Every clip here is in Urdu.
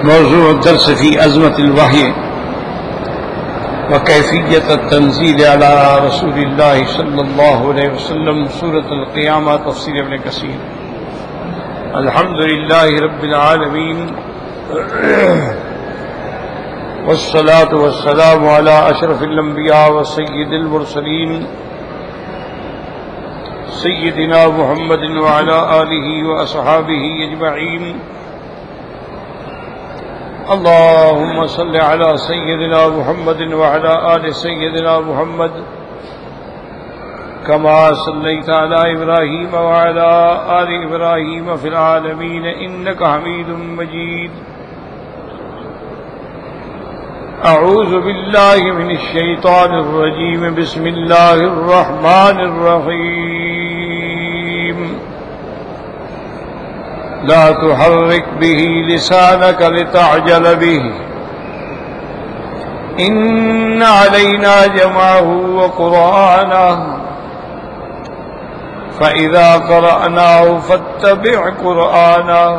موضوع الدرس في أزمة الوحي وكيفية التنزيل على رسول الله صلى الله عليه وسلم سورة القيامة تفسير ابن كثير. الحمد لله رب العالمين والصلاة والسلام على أشرف الأنبياء وسيد المرسلين سيدنا محمد وعلى آله وأصحابه أجمعين. اللهم صل على سيدنا محمد وعلى آل سيدنا محمد كما صليت على إبراهيم وعلى آل إبراهيم في العالمين إنك حميد مجيد. أعوذ بالله من الشيطان الرجيم. بسم الله الرحمن الرحيم. لا تحرك به لسانك لتعجل به إن علينا جمعه وقرآنه فإذا قرأناه فاتبع قرآنه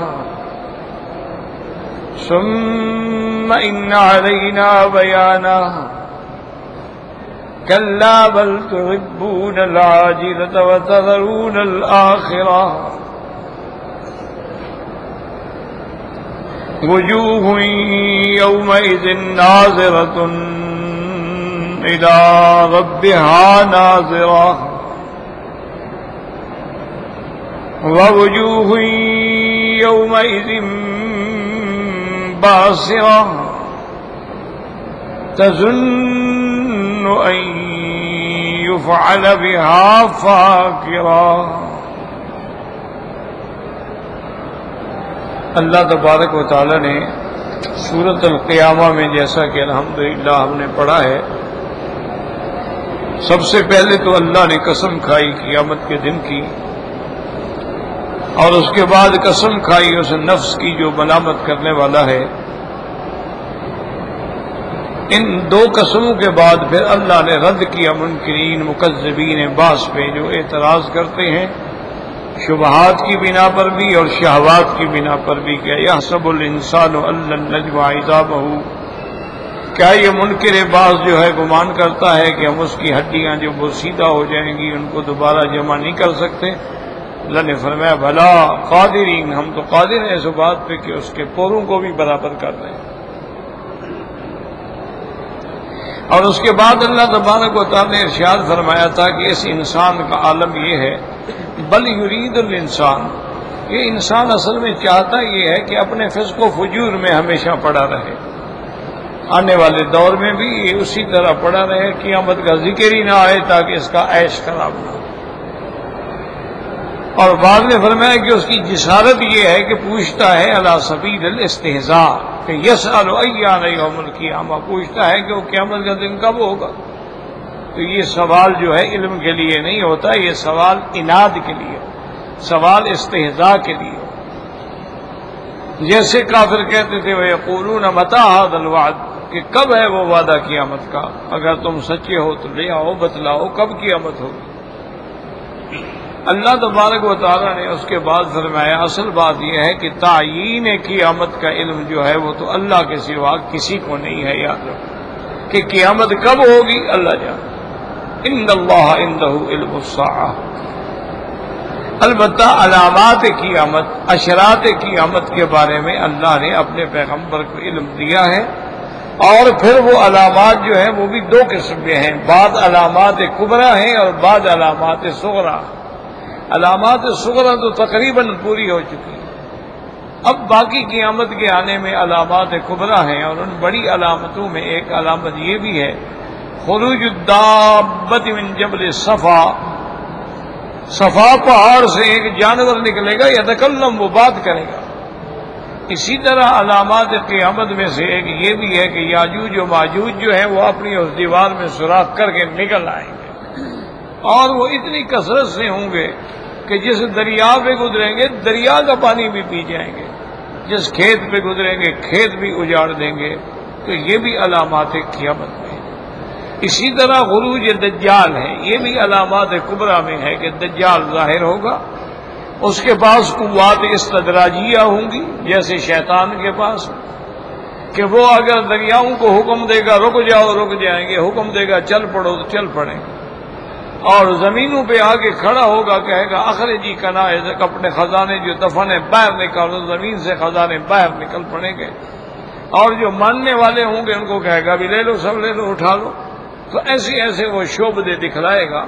ثم إن علينا بيانه كلا بل تحبون العاجلة وتذرون الآخرة وجوه يومئذ ناظرة إلى ربها ناظرة ووجوه يومئذ باسرة تظن أن يفعل بها فاقرة. اللہ تبارک و تعالی نے سورۃ القیامہ میں جیسا کہ الحمدللہ ہم نے پڑھا ہے، سب سے پہلے تو اللہ نے قسم کھائی قیامت کے دن کی، اور اس کے بعد قسم کھائی اس نفس کی جو ملامت کرنے والا ہے. ان دو قسموں کے بعد پھر اللہ نے رد کیا منکرین مکذبین بعث پہ جو اعتراض کرتے ہیں شبہات کی بنا پر بھی اور شہوات کی بنا پر بھی. کہ یحسب الانسان ان لن نجمع عظامہ، کیا یہ منکر بعض جو ہے گمان کرتا ہے کہ ہم اس کی ہڈیاں جو بوسیدہ ہو جائیں گی ان کو دوبارہ جمع نہیں کر سکتے؟ اللہ نے فرمایا بھلا قادرین، ہم تو قادر ہیں اس بات پہ کہ اس کے پوروں کو بھی برابر کر دیں. اور اس کے بعد اللہ تبارک و تعالی نے ارشاد فرمایا تھا کہ اس انسان کا عالم یہ ہے، بل یرید الانسان، یہ انسان اصل میں چاہتا یہ ہے کہ اپنے فسق و فجور میں ہمیشہ پڑا رہے، آنے والے دور میں بھی یہ اسی طرح پڑا رہے، قیامت کا ذکر ہی نہ آئے تاکہ اس کا عیش خراب نہ ہو. اور بعد میں فرمایا کہ اس کی جسارت یہ ہے کہ پوچھتا ہے علی سبیل الاستہزاء، کہ یسأل ایان یوم القیامہ، پوچھتا ہے کہ وہ قیامت کا دن کب ہوگا. تو یہ سوال جو ہے علم کے لیے نہیں ہوتا، یہ سوال عناد کے لیے، سوال استہزاء کے لیے. جیسے کافر کہتے تھے وَيَقُولُونَ مَتَىٰ هَٰذَا الْوَعْدُ، کہ کب ہے وہ وعدہ قیامت کا، اگر تم سچے ہو تو لے آؤ بتلاؤ کب قیامت ہوگی. اللہ تبارک و تعالیٰ نے اس کے بعد فرمایا اصل بات یہ ہے کہ تعیین قیامت کا علم جو ہے وہ تو اللہ کے سوا کسی کو نہیں ہے. یاد رکھو کہ قیامت کب ہوگی اللہ جانے. ان اللہ عندہ علم الساعہ، البتہ علامات قیامت اشراط قیامت کے بارے میں اللہ نے اپنے پیغمبر کو علم دیا ہے. اور پھر وہ علامات جو ہیں وہ بھی دو قسم کے ہیں، بعض علامات کبریٰ ہیں اور بعض علامات صغریٰ. علامات صغریٰ تو تقریباً پوری ہو چکی ہے، اب باقی قیامت کے آنے میں علامات کبریٰ ہیں. اور ان بڑی علامتوں میں ایک علامت یہ بھی ہے خروج الدابۃ من جبل صفا، صفا پہاڑ سے ایک جانور نکلے گا یتکلم، وہ بات کرے گا. اسی طرح علامات قیامت میں سے ایک یہ بھی ہے کہ یاجوج و ماجوج جو ہیں وہ اپنی اس دیوار میں سوراخ کر کے نکل آئیں گے، اور وہ اتنی کثرت سے ہوں گے کہ جس دریا پہ گزریں گے دریا کا پانی بھی پی جائیں گے، جس کھیت پہ گزریں گے کھیت بھی اجاڑ دیں گے. تو یہ بھی علامات قیامت میں ہے. اسی طرح خروج دجال ہے، یہ بھی علامات کبریٰ میں ہے کہ دجال ظاہر ہوگا، اس کے پاس قوات استدراجیہ ہوں گی جیسے شیطان کے پاس، کہ وہ اگر دریاؤں کو حکم دے گا رک جاؤ رک جائیں گے، حکم دے گا چل پڑو تو چل پڑیں گے، اور زمینوں پہ آگے کھڑا ہوگا کہے گا اخرجی کنائزک، اپنے خزانے جو دفن ہے باہر نکالو، زمین سے خزانے باہر نکل پڑیں گے، اور جو ماننے والے ہوں گے ان کو کہے گا بھی لے لو، سب لے لو، اٹھا لو۔ تو ایسے ایسے وہ شعبدے دکھلائے گا،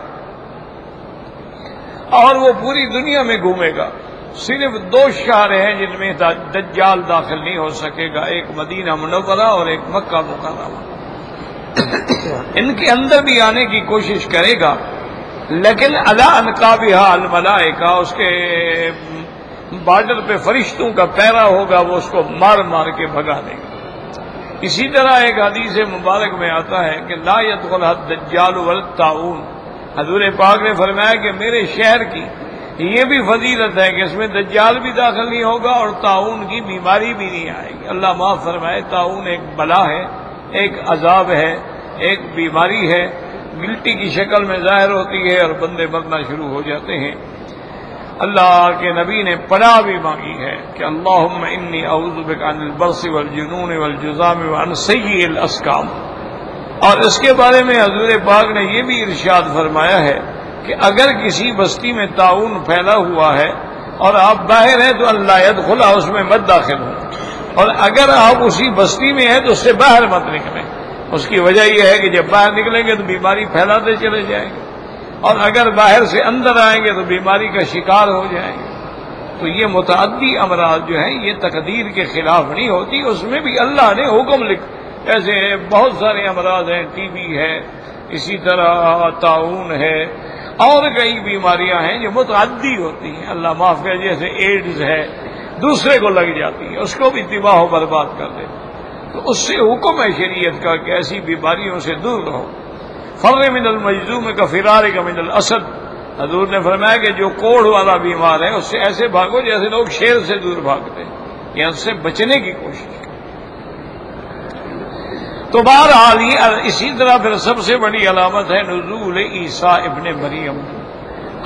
اور وہ پوری دنیا میں گھومے گا۔ صرف 2 شہر ہیں جن میں دجال داخل نہیں ہو سکے گا، ایک مدینہ منورہ اور ایک مکہ مکرمہ۔ ان کے اندر بھی آنے کی کوشش کرے گا، لیکن علی انقابھا الملائکہ، اس کے بارڈر پہ فرشتوں کا پیرا ہوگا، وہ اس کو مار مار کے بھگا دے گا۔ اسی طرح ایک حدیث مبارک میں آتا ہے کہ لا يدخل الدجال والطاعون، حضور پاک نے فرمایا کہ میرے شہر کی یہ بھی فضیلت ہے کہ اس میں دجال بھی داخل نہیں ہوگا اور طاعون کی بیماری بھی نہیں آئے گی۔ اللہ معاف فرمائے، طاعون ایک بلا ہے، ایک عذاب ہے، ایک بیماری ہے، گلٹی کی شکل میں ظاہر ہوتی ہے اور بندے مرنا شروع ہو جاتے ہیں۔ اللہ کے نبی نے پناہ بھی مانگی ہے کہ اللہم انی اعوذ بک عن البرص والجنون والجذام وعن سیء الاسقام، اور اس کے بارے میں حضور پاک نے یہ بھی ارشاد فرمایا ہے کہ اگر کسی بستی میں طاعون پھیلا ہوا ہے اور آپ باہر ہیں تو اللہ يدخل، اس میں مت داخل ہوں، اور اگر آپ اسی بستی میں ہیں تو اس سے باہر مت نکلیں۔ اس کی وجہ یہ ہے کہ جب باہر نکلیں گے تو بیماری پھیلاتے چلے جائیں گے، اور اگر باہر سے اندر آئیں گے تو بیماری کا شکار ہو جائیں گے۔ تو یہ متعدی امراض جو ہیں یہ تقدیر کے خلاف نہیں ہوتی، اس میں بھی اللہ نے حکم لکھ، ایسے بہت سارے امراض ہیں، ٹی بی ہے، اسی طرح طاعون ہے، اور کئی بیماریاں ہیں جو متعدی ہوتی ہیں، اللہ معاف کرے، جیسے ایڈز ہے، دوسرے کو لگ جاتی ہے، اس کو بھی تباہ و برباد کر دے۔ تو اس سے حکم ہے شریعت کا کہ ایسی بیماریوں سے دور رہو۔ فر من المجذوم کفرار کا من الاسد، حضور نے فرمایا کہ جو کوڑھ والا بیمار ہے اس سے ایسے بھاگو جیسے لوگ شیر سے دور بھاگتے ہیں، یا اس سے بچنے کی کوشش کریں۔ تو بہرحال اسی طرح پھر سب سے بڑی علامت ہے نزول عیسیٰ ابن مریم،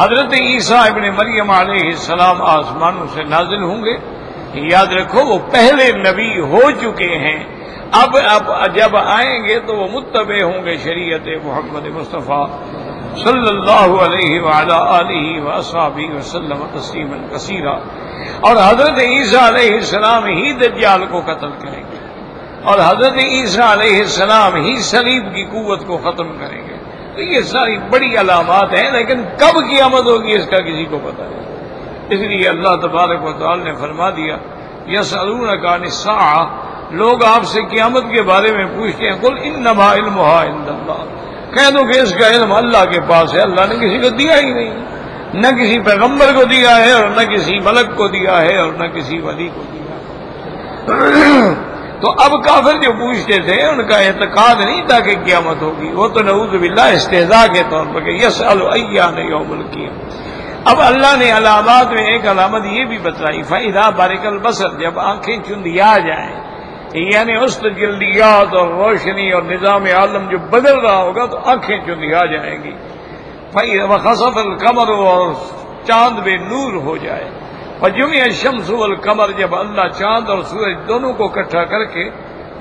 حضرت عیسیٰ ابن مریم علیہ السلام آسمانوں سے نازل ہوں گے۔ یاد رکھو وہ پہلے نبی ہو چکے ہیں، اب جب آئیں گے تو وہ متبع ہوں گے شریعت محمد مصطفیٰ صلی اللہ علیہ وعلی آلہ وصحبہ وسلم تسلیما کثیرا، اور حضرت عیسیٰ علیہ السلام ہی دجال کو قتل کریں گے، اور حضرت عیسیٰ علیہ السلام ہی صلیب کی قوت کو ختم کریں گے۔ تو یہ ساری بڑی علامات ہیں، لیکن کب قیامت ہوگی اس کا کسی کو پتہ نہیں۔ اس لیے اللہ تبارک و تعالی نے فرما دیا یسألونک عن الساعہ، لوگ آپ سے قیامت کے بارے میں پوچھتے ہیں، قل انما علمها عند اللہ، کہہ دو کہ اس کا علم اللہ کے پاس ہے، اللہ نے کسی کو دیا ہی نہیں، نہ کسی پیغمبر کو دیا ہے اور نہ کسی ملک کو دیا ہے اور نہ کسی ولی کو دیا ہے۔ تو اب کافر جو پوچھتے تھے ان کا اعتقاد نہیں تھا کہ قیامت ہوگی، وہ تو نعوذ باللہ استہزاء کے طور پر کہ یسأل ایان یوم القیامہ۔ اب اللہ نے علامات میں ایک علامت یہ بھی بتلائی، فَإِذَا بَرِقَ الْبَصَرُ، جب آنکھیں چندیا جائیں، یعنی اس جلدیات اور روشنی اور نظام عالم جو بدل رہا ہوگا تو آنکھیں چندیا جائیں گی، وَخَسَفَ الْقَمَرُ، اور چاند بے نور ہو جائے، وَجُمِعَ الشَّمْسُ وَالْقَمَرُ، جب اللہ چاند اور سورج دونوں کو اکٹھا کر کے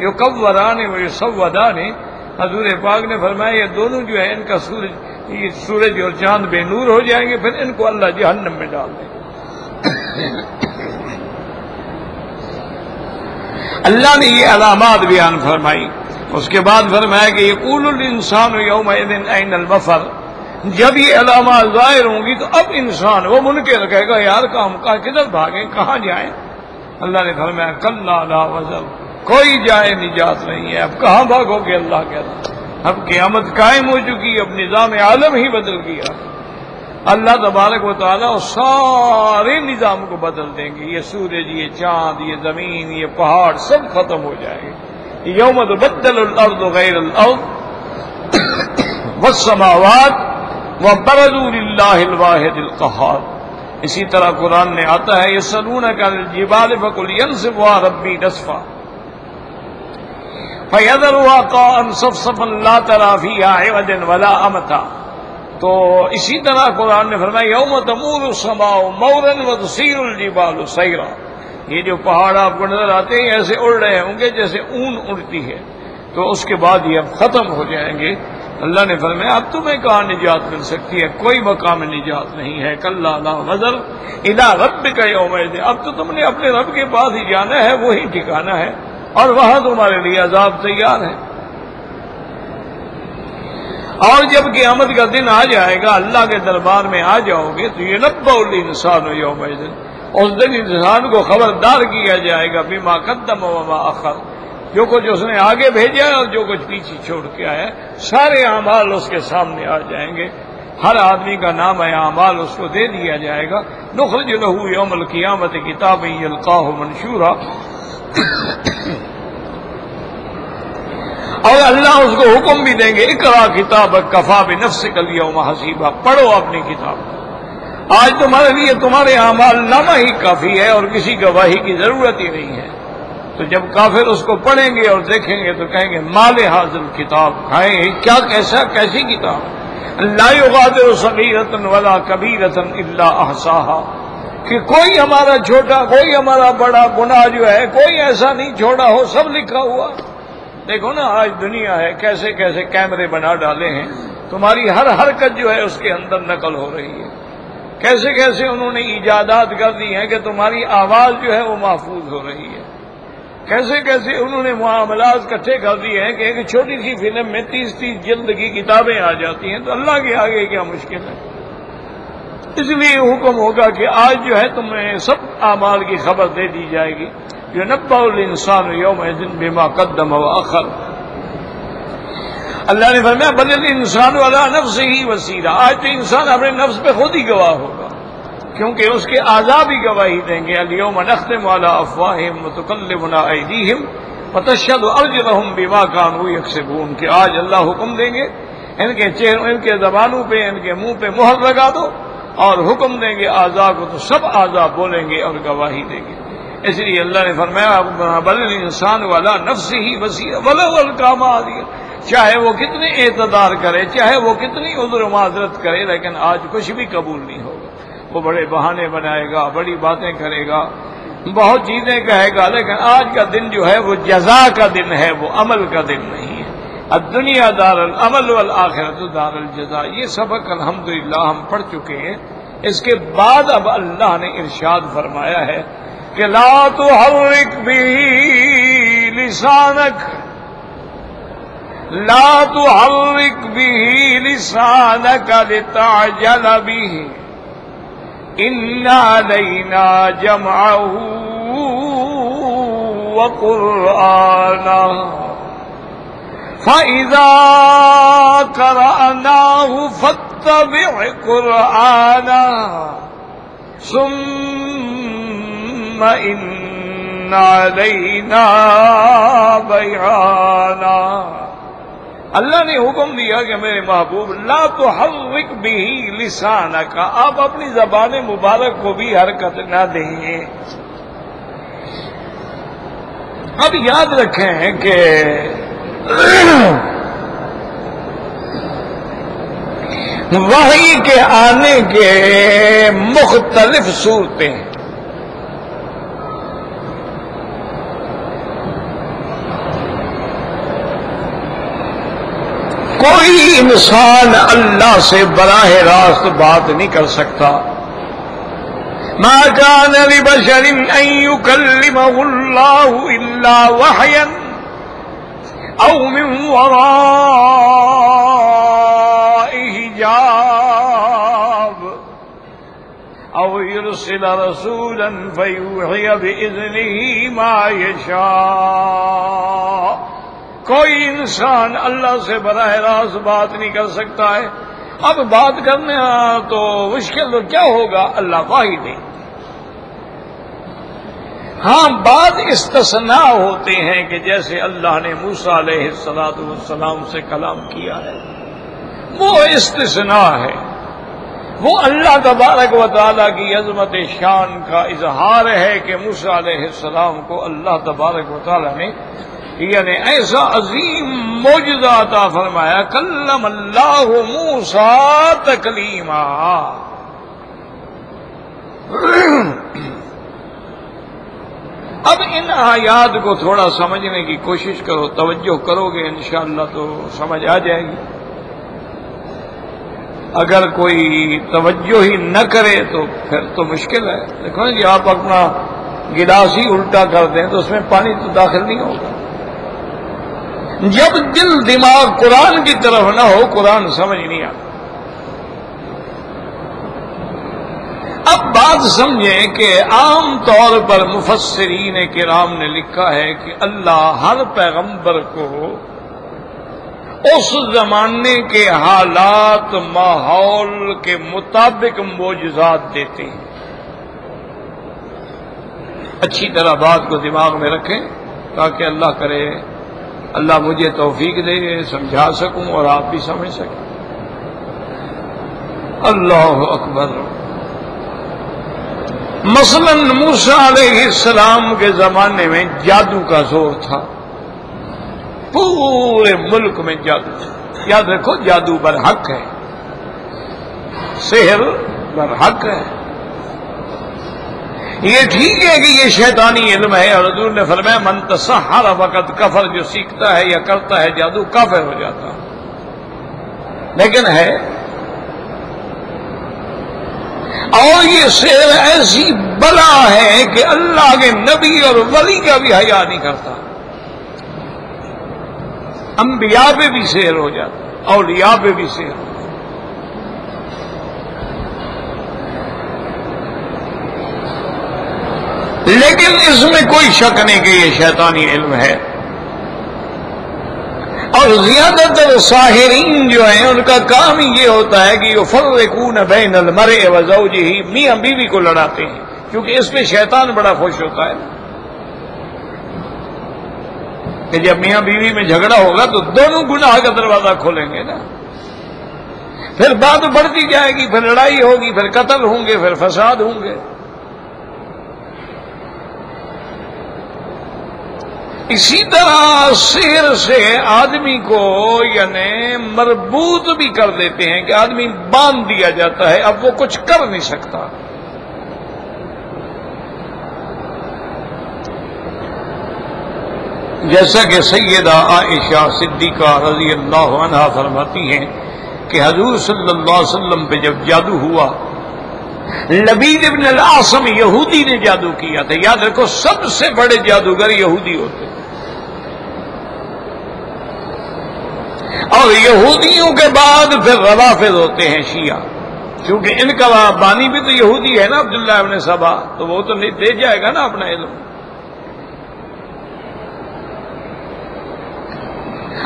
یُکَوِّرَانِ وَیُصَوِّرَانِ، حضور پاک نے فرمایا یہ دونوں جو ہے ان کا سورج اور چاند بے نور ہو جائیں گے، پھر ان کو اللہ جہنم میں ڈال دے گا۔ اللہ نے یہ علامات بیان فرمائی، اس کے بعد فرمایا کہ یقول الانسان یومئذ این المفر، جب یہ علامات ظاہر ہوں گی تو اب انسان وہ منکر کہے گا یار کدھر بھاگیں، کہاں جائیں؟ اللہ نے فرمایا کلا لا وزر، کوئی جائے نجات نہیں ہے، اب کہاں بھاگو گے؟ اللہ کہتا اب قیامت قائم ہو چکی، اب نظام عالم ہی بدل گیا، اللہ تبارک و تعالیٰ سارے نظام کو بدل دیں گے، یہ سورج، یہ چاند، یہ زمین، یہ پہاڑ سب ختم ہو جائے گے۔ یوم تبدل الارض غیر الارض والسماوات وبرزوا للہ الواحد القہار۔ اسی طرح قرآن میں آتا ہے یسألونک عن الجبال فقل ینسفها ربی نسفا فَيَذَرُهَا قَاعًا صَفْصَفًا لَا تَرَىٰ فِيهَا عِوَجًا وَلَا أَمْتًا۔ تو اسی طرح قرآن نے فرمایا یوم تمور السماء مورا وتسیر الجبال سیرا، یہ جو پہاڑ آپ کو نظر آتے ہیں ایسے اڑ رہے ہوں گے جیسے اون اڑتی ہے، تو اس کے بعد یہ اب ختم ہو جائیں گے۔ اللہ نے فرمایا اب تمہیں کہاں نجات مل سکتی ہے، کوئی مقام نجات نہیں ہے۔ کلا لا وزر الی ربک یومئذ، اب تو تم نے اپنے رب کے پاس ہی جانا ہے، وہی ٹھکانا ہے اور وہاں تمہارے لیے عذاب تیار ہے۔ اور جب قیامت کا دن آ جائے گا، اللہ کے دربار میں آ جاؤ گے تو ینبأ الانسان یومئذ، اس دن انسان کو خبردار کیا جائے گا بما قدم وما اخر، جو کچھ اس نے آگے بھیجا ہے اور جو کچھ پیچھے چھوڑ کے آیا ہے، سارے اعمال اس کے سامنے آ جائیں گے۔ ہر آدمی کا نام ہے اعمال اس کو دے دیا جائے گا۔ نخرج له یوم القیامت کتابا یلقاہ منشورا، اور اللہ اس کو حکم بھی دیں گے اقرا کتابک کفا بنفسک الیوم حسیبا، پڑھو اپنی کتاب، آج تمہارے لیے تمہارے اعمال نامہ ہی کافی ہے اور کسی گواہی کی ضرورت ہی نہیں ہے۔ تو جب کافر اس کو پڑھیں گے اور دیکھیں گے تو کہیں گے مال حاضر کتاب، کیا کیسی کتاب، لا یغادر صغیرۃ ولا کبیرۃ الا احصاها، کہ کوئی ہمارا چھوٹا کوئی ہمارا بڑا گناہ جو ہے کوئی ایسا نہیں چھوڑا ہو، سب لکھا ہوا۔ دیکھو نا آج دنیا ہے کیسے کیسے کیمرے بنا ڈالے ہیں، تمہاری ہر حرکت جو ہے اس کے اندر نقل ہو رہی ہے، کیسے کیسے انہوں نے ایجادات کر دی ہیں کہ تمہاری آواز جو ہے وہ محفوظ ہو رہی ہے، کیسے کیسے انہوں نے معاملات اکٹھے کر دیے ہیں کہ ایک چھوٹی سی فلم میں 30 جلد کی کتابیں آ جاتی ہیں، تو اللہ کے آگے کیا مشکل ہے۔ اس لیے حکم ہوگا کہ آج جو ہے تمہیں سب اعمال کی خبر دے دی جائے گی۔ ینبأ الانسان یومئذ بما قدم واخر، اللہ نے فرمایا بل الانسان علی نفسہ بصیرہ، آج تو انسان اپنے نفس پہ خود ہی گواہ ہوگا، کیونکہ اس کے اعضاء بھی گواہی دیں گے۔ الیوم نختم علی افواہہم وتکلمنا ایدیہم وتشہد ارجلہم بما کانوا یکسبون، کہ آج اللہ حکم دیں گے ان کے چہروں، ان کے زبانوں پہ، ان کے منہ پہ مہر لگا دو، اور حکم دیں گے اعضاء کو، تو سب اعضاء بولیں گے اور گواہی دیں گے۔ اس لیے اللہ نے فرمایا بل الانسان علی نفسہ بصیرہ ولو القی معاذیرہ، چاہے وہ کتنے اعتذار کرے، چاہے وہ کتنی عذر و معذرت کرے، لیکن آج کچھ بھی قبول نہیں ہوگا۔ وہ بڑے بہانے بنائے گا، بڑی باتیں کرے گا، بہت چیزیں کہے گا، لیکن آج کا دن جو ہے وہ جزا کا دن ہے، وہ عمل کا دن نہیں ہے۔ الدنیا دار العمل والآخرۃ دار الجزاء، یہ سبق الحمدللہ ہم پڑھ چکے ہیں۔ اس کے بعد اب اللہ نے ارشاد فرمایا ہے کہ لا تحرک به لسانک، لا تحرک به لسانک لتعجل به، ان علینا جمعه وقرآنہ فَإِذَا قَرَأْنَاهُ فَاتَّبِعْ قُرْآنَهُ ثُمَّ إِنَّ عَلَيْنَا بَيَانَهُ، اللہ نے حکم دیا کہ میرے محبوب لا تحرک به لسانک، آپ اپنی زبان مبارک کو بھی حرکت نہ دیں۔ اب یاد رکھیں کہ وحی کے آنے کے مختلف صورتیں، کوئی انسان اللہ سے براہ راست بات نہیں کر سکتا۔ ما كان لبشر ان يكلمه الله الا وحيا او من وراء حجاب او يرسل رسولا فيوحي باذنه ما يشاء، کوئی انسان اللہ سے براہ راست بات نہیں کر سکتا ہے۔ اب بات کرنا تو مشکل تو کیا ہوگا، اللہ واحد ہے۔ ہاں بعض استثناء ہوتے ہیں کہ جیسے اللہ نے موسیٰ علیہ السلام سے کلام کیا ہے، وہ استثناء ہے، وہ اللہ تبارک و تعالیٰ کی عظمت شان کا اظہار ہے کہ موسیٰ علیہ السلام کو اللہ تبارک و تعالیٰ نے یعنی ایسا عظیم معجزہ عطا فرمایا، کلم اللہ موسیٰ تکلیما۔ اب ان آیات کو تھوڑا سمجھنے کی کوشش کرو، توجہ کرو گے انشاءاللہ تو سمجھ آ جائے گی۔ اگر کوئی توجہ ہی نہ کرے تو پھر تو مشکل ہے۔ دیکھو جی، آپ اپنا گلاس ہی الٹا کر دیں تو اس میں پانی تو داخل نہیں ہوگا۔ جب دل دماغ قرآن کی طرف نہ ہو، قرآن سمجھ نہیں آتا۔ اب بات سمجھیں کہ عام طور پر مفسرین کرام نے لکھا ہے کہ اللہ ہر پیغمبر کو اس زمانے کے حالات ماحول کے مطابق معجزات دیتے ہیں۔ اچھی طرح بات کو دماغ میں رکھیں تاکہ اللہ کرے اللہ مجھے توفیق دے، سمجھا سکوں اور آپ بھی سمجھ سکیں۔ اللہ اکبر۔ مثلا موسیٰ علیہ السلام کے زمانے میں جادو کا زور تھا، پورے ملک میں جادو تھا۔ یاد رکھو، جادو برحق ہے، سحر برحق ہے۔ یہ ٹھیک ہے کہ یہ شیطانی علم ہے، اور حضور نے فرمایا من تسحر فقد کفر، جو سیکھتا ہے یا کرتا ہے جادو کافر ہو جاتا، لیکن ہے۔ اور یہ سحر ایسی بلا ہے کہ اللہ کے نبی اور ولی کا بھی حیا نہیں کرتا۔ انبیاء پہ بھی سحر ہو جاتا، اولیاء پہ بھی سحر ہو جاتا۔ لیکن اس میں کوئی شک نہیں کہ یہ شیطانی علم ہے، اور زیادہ تر ساحرین جو ہیں ان کا کام ہی یہ ہوتا ہے کہ یفرقون بین المرء وزوجہ، میاں بیوی کو لڑاتے ہیں، کیونکہ اس پہ شیطان بڑا خوش ہوتا ہے کہ جب میاں بیوی میں جھگڑا ہوگا تو دونوں گناہ کا دروازہ کھولیں گے نا، پھر بات بڑھتی جائے گی، پھر لڑائی ہوگی، پھر قتل ہوں گے، پھر فساد ہوں گے۔ اسی طرح سحر سے آدمی کو یعنی مربوط بھی کر دیتے ہیں کہ آدمی باندھ دیا جاتا ہے، اب وہ کچھ کر نہیں سکتا۔ جیسا کہ سیدہ عائشہ صدیقہ رضی اللہ عنہا فرماتی ہیں کہ حضور صلی اللہ علیہ وسلم پہ جب جادو ہوا، لبید ابن العاصم یہودی نے جادو کیا تھا۔ یاد رکھو، سب سے بڑے جادوگر یہودی ہوتے، اور یہودیوں کے بعد پھر روافض ہوتے ہیں شیعہ، کیونکہ ان کا بانی بھی تو یہودی ہے نا، عبداللہ ابن سبا، تو وہ تو دے جائے گا نا اپنا علم۔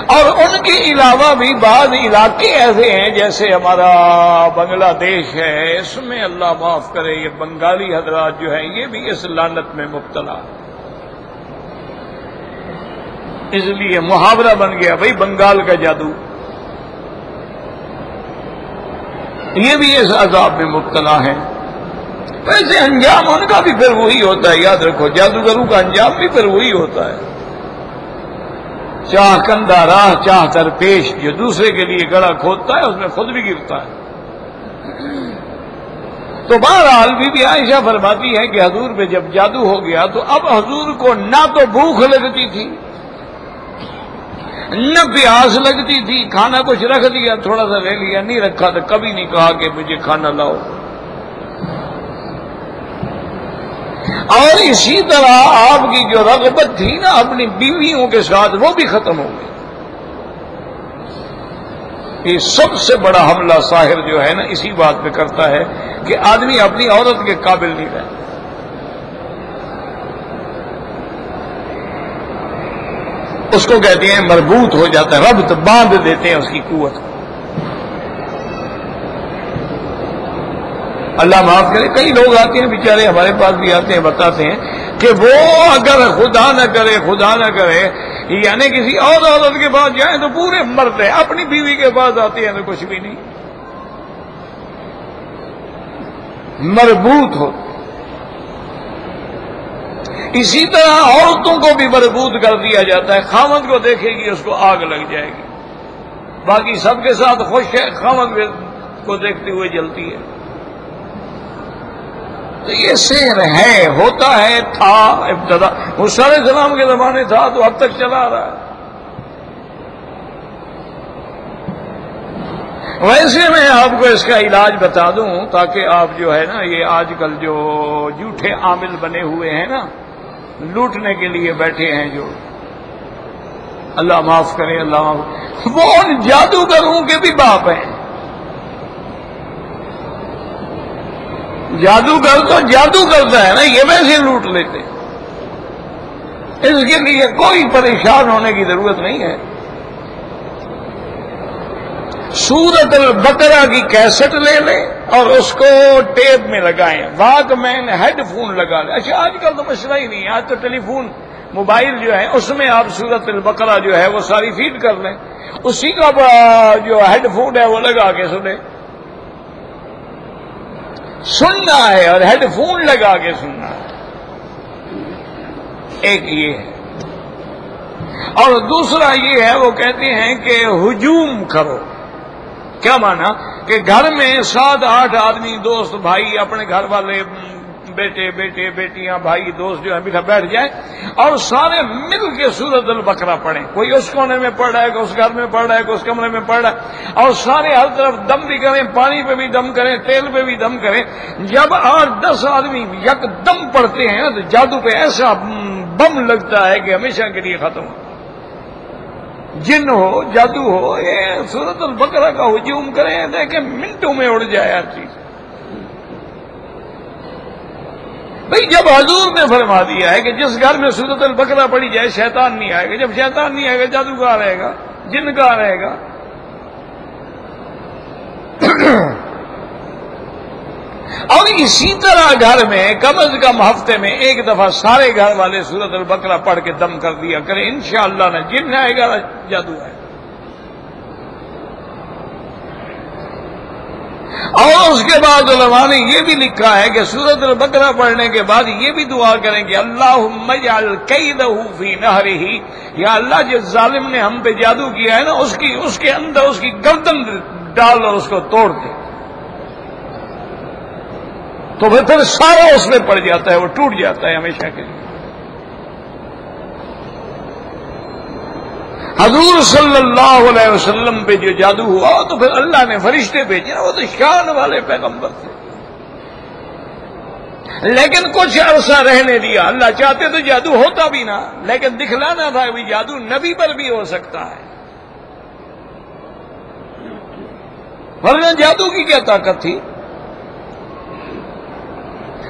اور ان کے علاوہ بھی بعض علاقے ایسے ہیں جیسے ہمارا بنگلہ دیش ہے، اس میں اللہ معاف کرے یہ بنگالی حضرات جو ہیں یہ بھی اس لعنت میں مبتلا، اس لیے محاورہ بن گیا بھائی بنگال کا جادو، یہ بھی اس عذاب میں مبتلا ہے۔ ویسے انجام ان کا بھی پھر وہی ہوتا ہے، یاد رکھو جادوگروں کا انجام بھی پھر وہی ہوتا ہے، چاہ کندہ راہ چاہ تر پیش، جو دوسرے کے لیے گڑھا کھودتا ہے اس میں خود بھی گرتا ہے۔ تو بہرحال بی بی عائشہ فرماتی ہے کہ حضور پہ جب جادو ہو گیا تو اب حضور کو نہ تو بھوک لگتی تھی نہ پیاس لگتی تھی، کھانا کچھ رکھ دیا تھوڑا سا لے لیا، نہیں رکھا تو کبھی نہیں کہا کہ مجھے کھانا لاؤ۔ اور اسی طرح آپ کی جو رغبت تھی نا اپنی بیویوں کے ساتھ وہ بھی ختم ہو گئی۔ یہ سب سے بڑا حملہ ساحر جو ہے نا اسی بات پہ کرتا ہے کہ آدمی اپنی عورت کے قابل نہیں رہتا، اس کو کہتے ہیں مربوط ہو جاتا ہے، ربط باندھ دیتے ہیں اس کی قوت کو۔ اللہ معاف کرے، کئی لوگ آتے ہیں بیچارے ہمارے پاس بھی آتے ہیں، بتاتے ہیں کہ وہ اگر خدا نہ کرے یعنی کسی اور عورت کے پاس جائیں تو پورے مرد ہیں، اپنی بیوی کے پاس آتے ہیں تو کچھ بھی نہیں، مربوط ہو۔ اسی طرح عورتوں کو بھی مربوط کر دیا جاتا ہے، خاوند کو دیکھے گی اس کو آگ لگ جائے گی، باقی سب کے ساتھ خوش ہے، خاوند کو دیکھتے ہوئے جلتی ہے۔ تو یہ سحر ہے، ہوتا ہے، تھا ابتدا، موسیٰ علیہ السلام کے زمانے تھا تو اب تک چلا آ رہا ہے۔ ویسے میں آپ کو اس کا علاج بتا دوں تاکہ آپ جو ہے نا، یہ آج کل جو جھوٹے عامل بنے ہوئے ہیں نا، لوٹنے کے لیے بیٹھے ہیں، جو اللہ معاف کرے، اللہ معاف، وہ ان جادوگروں کے بھی باپ ہیں۔ جادوگر تو جادو کرتا ہے نا، یہ ویسے لوٹ لیتے، اس کے لیے کوئی پریشان ہونے کی ضرورت نہیں ہے۔ سورۃ البقرہ کی کیسٹ لے لیں اور اس کو ٹیپ میں لگائیں، واک مین ہیڈ فون لگا لیں۔ اچھا آج کل تو مسئلہ ہی نہیں ہے، آج تو ٹیلی فون موبائل جو ہے اس میں آپ سورۃ البقرہ جو ہے وہ ساری فیڈ کر لیں، اسی کا جو ہیڈ فون ہے وہ لگا کے سنیں، سننا ہے اور ہیڈ فون لگا کے سننا ہے، ایک یہ ہے۔ اور دوسرا یہ ہے، وہ کہتے ہیں کہ ہجوم کرو۔ کیا مانا کہ گھر میں 7-8 آدمی، دوست بھائی، اپنے گھر والے، بیٹے بیٹیاں، بھائی دوست جو ہے میٹھا بیٹھ جائیں اور سارے مل کے سورۃ البقرہ پڑھیں، کوئی اس کونے میں پڑھ رہا ہے، کوئی اس گھر میں پڑھ رہا ہے، کوئی اس کمرے میں پڑھ رہا ہے، اور سارے ہر طرف دم بھی کریں، پانی پہ بھی دم کریں، تیل پہ بھی دم کریں۔ جب 8-10 آدمی یک دم پڑھتے ہیں تو جادو پہ ایسا بم لگتا ہے کہ ہمیشہ کے لیے ختم ہو، جن ہو، جادو ہو، یہ سورۃ البقرہ کا ہجوم کریں، دیکھیں منٹوں میں اڑ جائے ہر چیز۔ بھئی جب حضور نے فرما دیا ہے کہ جس گھر میں سورۃ البقرہ پڑھی جائے شیطان نہیں آئے گا، جب شیطان نہیں آئے گا جادو کہاں رہے گا، جن کہاں رہے گا؟ اور اسی طرح گھر میں کم از کم ہفتے میں ایک دفعہ سارے گھر والے سورۃ البقرہ پڑھ کے دم کر دیا کریں، انشاءاللہ نہ جن آئے گا نہ جادو آئے گا۔ اور اس کے بعد علماء نے یہ بھی لکھا ہے کہ سورۃ البقرہ پڑھنے کے بعد یہ بھی دعا کریں کہ اللہم اجعل کیدہ فی نہرہ، یا اللہ جس ظالم نے ہم پہ جادو کیا ہے نا، اس کے اندر اس کی گردن ڈال اور اس کو توڑ دے، تو پھر سارا اس میں پڑ جاتا ہے، وہ ٹوٹ جاتا ہے ہمیشہ کے لیے۔ حضور صلی اللہ علیہ وسلم پہ جو جادو ہوا تو پھر اللہ نے فرشتے بھیجے، وہ تو شان والے پیغمبر تھے، لیکن کچھ عرصہ رہنے دیا، اللہ چاہتے تو جادو ہوتا بھی نہ، لیکن دکھلانا تھا کہ جادو نبی پر بھی ہو سکتا ہے، ورنہ جادو کی کیا طاقت تھی؟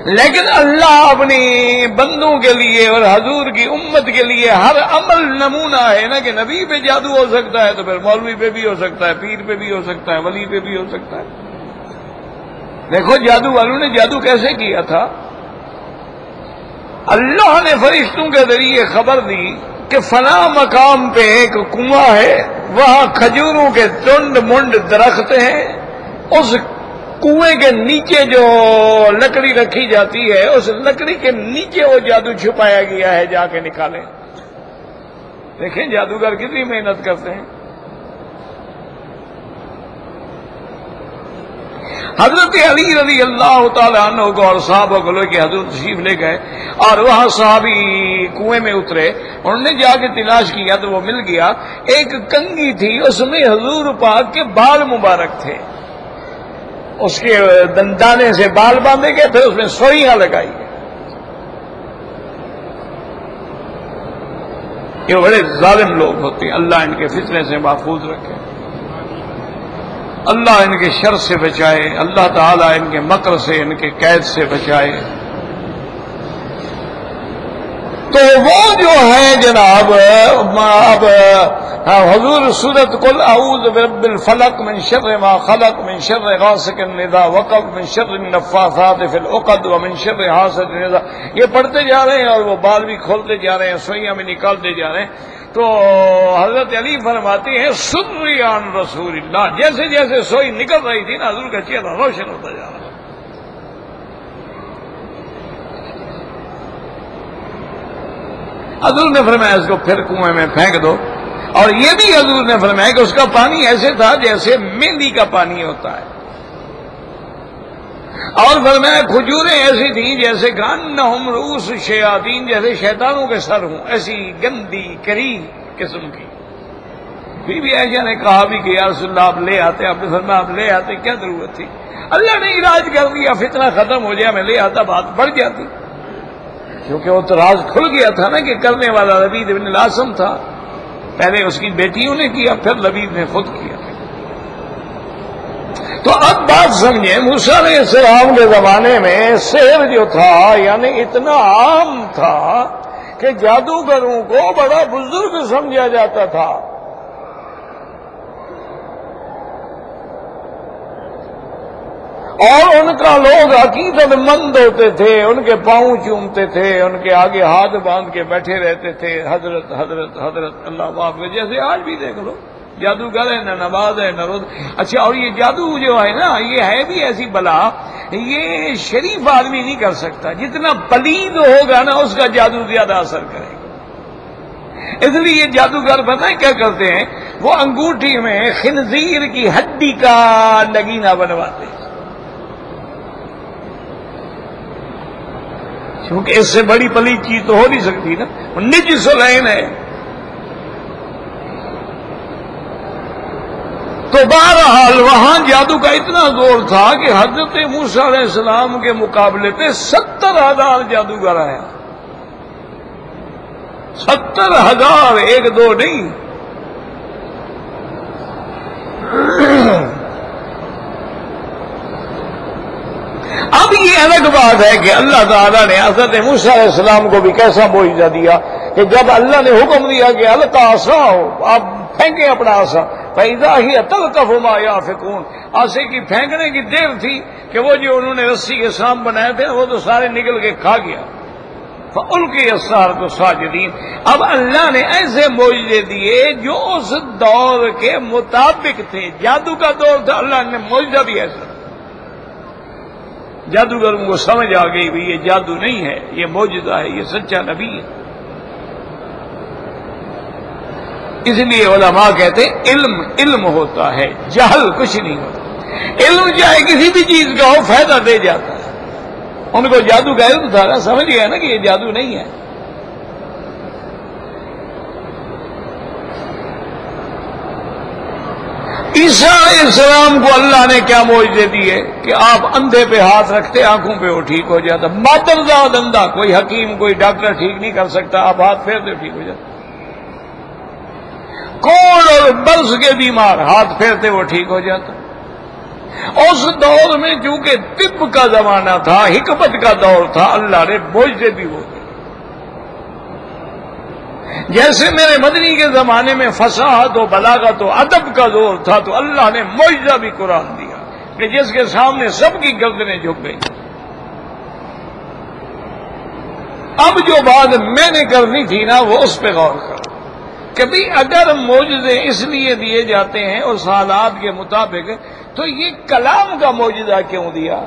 لیکن اللہ اپنی بندوں کے لیے اور حضور کی امت کے لیے ہر عمل نمونہ ہے نا، کہ نبی پہ جادو ہو سکتا ہے تو پھر مولوی پہ بھی ہو سکتا ہے، پیر پہ بھی ہو سکتا ہے، ولی پہ بھی ہو سکتا ہے۔ دیکھو جادو والوں نے جادو کیسے کیا تھا، اللہ نے فرشتوں کے ذریعے خبر دی کہ فلاں مقام پہ ایک کنواں ہے، وہاں کھجوروں کے ٹنڈ منڈ درخت ہیں، اس کنویں کے نیچے جو لکڑی رکھی جاتی ہے اس لکڑی کے نیچے وہ جادو چھپایا گیا ہے، جا کے نکالیں۔ دیکھیں جادوگر کتنی محنت کرتے ہیں۔ حضرت علی رضی اللہ تعالیٰ عنہ کو اور صحابہ کو لے کے حضرت تشریف لے گئے اور وہاں صحابی کنویں میں اترے، انہوں نے جا کے تلاش کیا تو وہ مل گیا، ایک کنگھی تھی، اس میں حضور پاک کے بال مبارک تھے، اس کے دندانے سے بال باندھے گئے، پھر اس میں سوئیاں لگائی گئی۔ یہ بڑے ظالم لوگ ہوتے ہیں، اللہ ان کے فتنے سے محفوظ رکھے، اللہ ان کے شر سے بچائے، اللہ تعالیٰ ان کے مکر سے، ان کے قید سے بچائے۔ تو وہ جو ہے جناب، اب حضور سورۃ قل اعوذ برب الفلق من شر ما خلق من شر غاسق اذا وقب من شر النفاثات في العقد ومن شر حاسد اذا، یہ پڑھتے جا رہے ہیں اور وہ بال بھی کھولتے جا رہے ہیں، سوئیاں بھی نکالتے جا رہے ہیں۔ تو حضرت علی فرماتے ہیں سری عن رسول اللہ، جیسے جیسے سوئی نکل رہی تھی نا حضور کا چہرہ روشن ہوتا جا رہا۔ حضور نے فرمایا اس کو پھر کنویں میں پھینک دو، اور یہ بھی حضور نے فرمایا کہ اس کا پانی ایسے تھا جیسے مہندی کا پانی ہوتا ہے، اور فرمایا کھجوریں ایسی تھیں جیسے کانہم رؤوس الشیاطین، جیسے شیطانوں کے سر ہوں، ایسی گندی کری قسم کی۔ بی بی عائشہ نے کہا بھی کہ یا رسول اللہ آپ لے آتے، آپ نے فرمایا آپ لے آتے، کیا ضرورت تھی؟ اللہ نے علاج کر دیا، فتنہ ختم ہو جائے، میں لے آتا بات بڑھ جاتی، کیونکہ وہ تو راز کھل گیا تھا نا کہ کرنے والا لبید بن الاسم تھا۔ پہلے اس کی بیٹیوں نے کیا، پھر لبید نے خود کیا۔ تو اب بات سمجھیں، موسیٰ علیہ السلام کے زمانے میں سحر جو تھا یعنی اتنا عام تھا کہ جادوگروں کو بڑا بزرگ سمجھا جاتا تھا۔ اور ان کا لوگ عقیدت مند ہوتے تھے، ان کے پاؤں چومتے تھے، ان کے آگے ہاتھ باندھ کے بیٹھے رہتے تھے، حضرت حضرت حضرت اللہ باپ کے، جیسے آج بھی دیکھ لو جادوگر ہے، نہ نماز ہے نہ روز۔ اچھا، اور یہ جادو جو ہے نا، یہ ہے بھی ایسی بلا، یہ شریف آدمی نہیں کر سکتا، جتنا پلید ہوگا نا اس کا جادو زیادہ اثر کرے گا۔ اس لیے یہ جادوگر پتہ ہے کیا کرتے ہیں، وہ انگوٹھی میں خنزیر کی ہڈی کا نگینہ بنواتے ہیں، کیونکہ اس سے بڑی پلید چیز تو ہو نہیں سکتی نا، وہ نجس العین ہے۔ تو بہرحال وہاں جادو کا اتنا زور تھا کہ حضرت موسیٰ علیہ السلام کے مقابلے پہ 70,000 جادوگر آیا، 70,000، ایک دو نہیں۔ اب یہ الگ بات ہے کہ اللہ تعالیٰ نے حضرت موسیٰ علیہ السلام کو بھی کیسا معجزہ دیا کہ جب اللہ نے حکم دیا کہ القا عصاہ، آپ پھینکیں اپنا عصا، فَإِذَا هِيَ تَلْقَفُ مَا يَأْفِكُونَ، عصے کی پھینکنے کی دیر تھی کہ وہ جو انہوں نے رسی کے سام بنائے تھے وہ تو سارے نکل کے کھا گیا۔ فَأُلْقِيَ السَّحَرَةُ سَاجِدِينَ۔ اب اللہ نے ایسے معجزے دیے جو اس دور کے مطابق تھے، جادو کا دور تھا، اللہ نے معجزہ بھی ایسا۔ جادوگروں کو سمجھ آ گئی بھی یہ جادو نہیں ہے، یہ معجزہ ہے، یہ سچا نبی ہے۔ اس لیے علماء کہتے ہیں علم علم ہوتا ہے، جہل کچھ نہیں ہوتا۔ علم چاہے کسی بھی چیز کا ہو فائدہ دے جاتا ہے۔ ان کو جادو کا علم تھا نا، سمجھ گیا نا کہ یہ جادو نہیں ہے۔ عیسیٰ علیہ السلام کو اللہ نے کیا معجزے دیے کہ آپ اندھے پہ ہاتھ رکھتے آنکھوں پہ وہ ٹھیک ہو جاتا، مادرزاد اندھا، کوئی حکیم کوئی ڈاکٹر ٹھیک نہیں کر سکتا، آپ ہاتھ پھیرتے ٹھیک ہو جاتا۔ کوڑ اور برس کے بیمار ہاتھ پھیرتے وہ ٹھیک ہو جاتا۔ اس دور میں چونکہ طب کا زمانہ تھا، حکمت کا دور تھا، اللہ نے معجزے بھی وہ دیے۔ جیسے میرے مدنی کے زمانے میں فصاحت و بلاغت و ادب کا زور تھا، تو اللہ نے معجزہ بھی قرآن دیا کہ جس کے سامنے سب کی گردنیں جھک گئی۔ اب جو بات میں نے کرنی تھی نا وہ اس پہ غور کرو کہ بھی اگر معجزے اس لیے دیے جاتے ہیں اس حالات کے مطابق، تو یہ کلام کا معجزہ کیوں دیا؟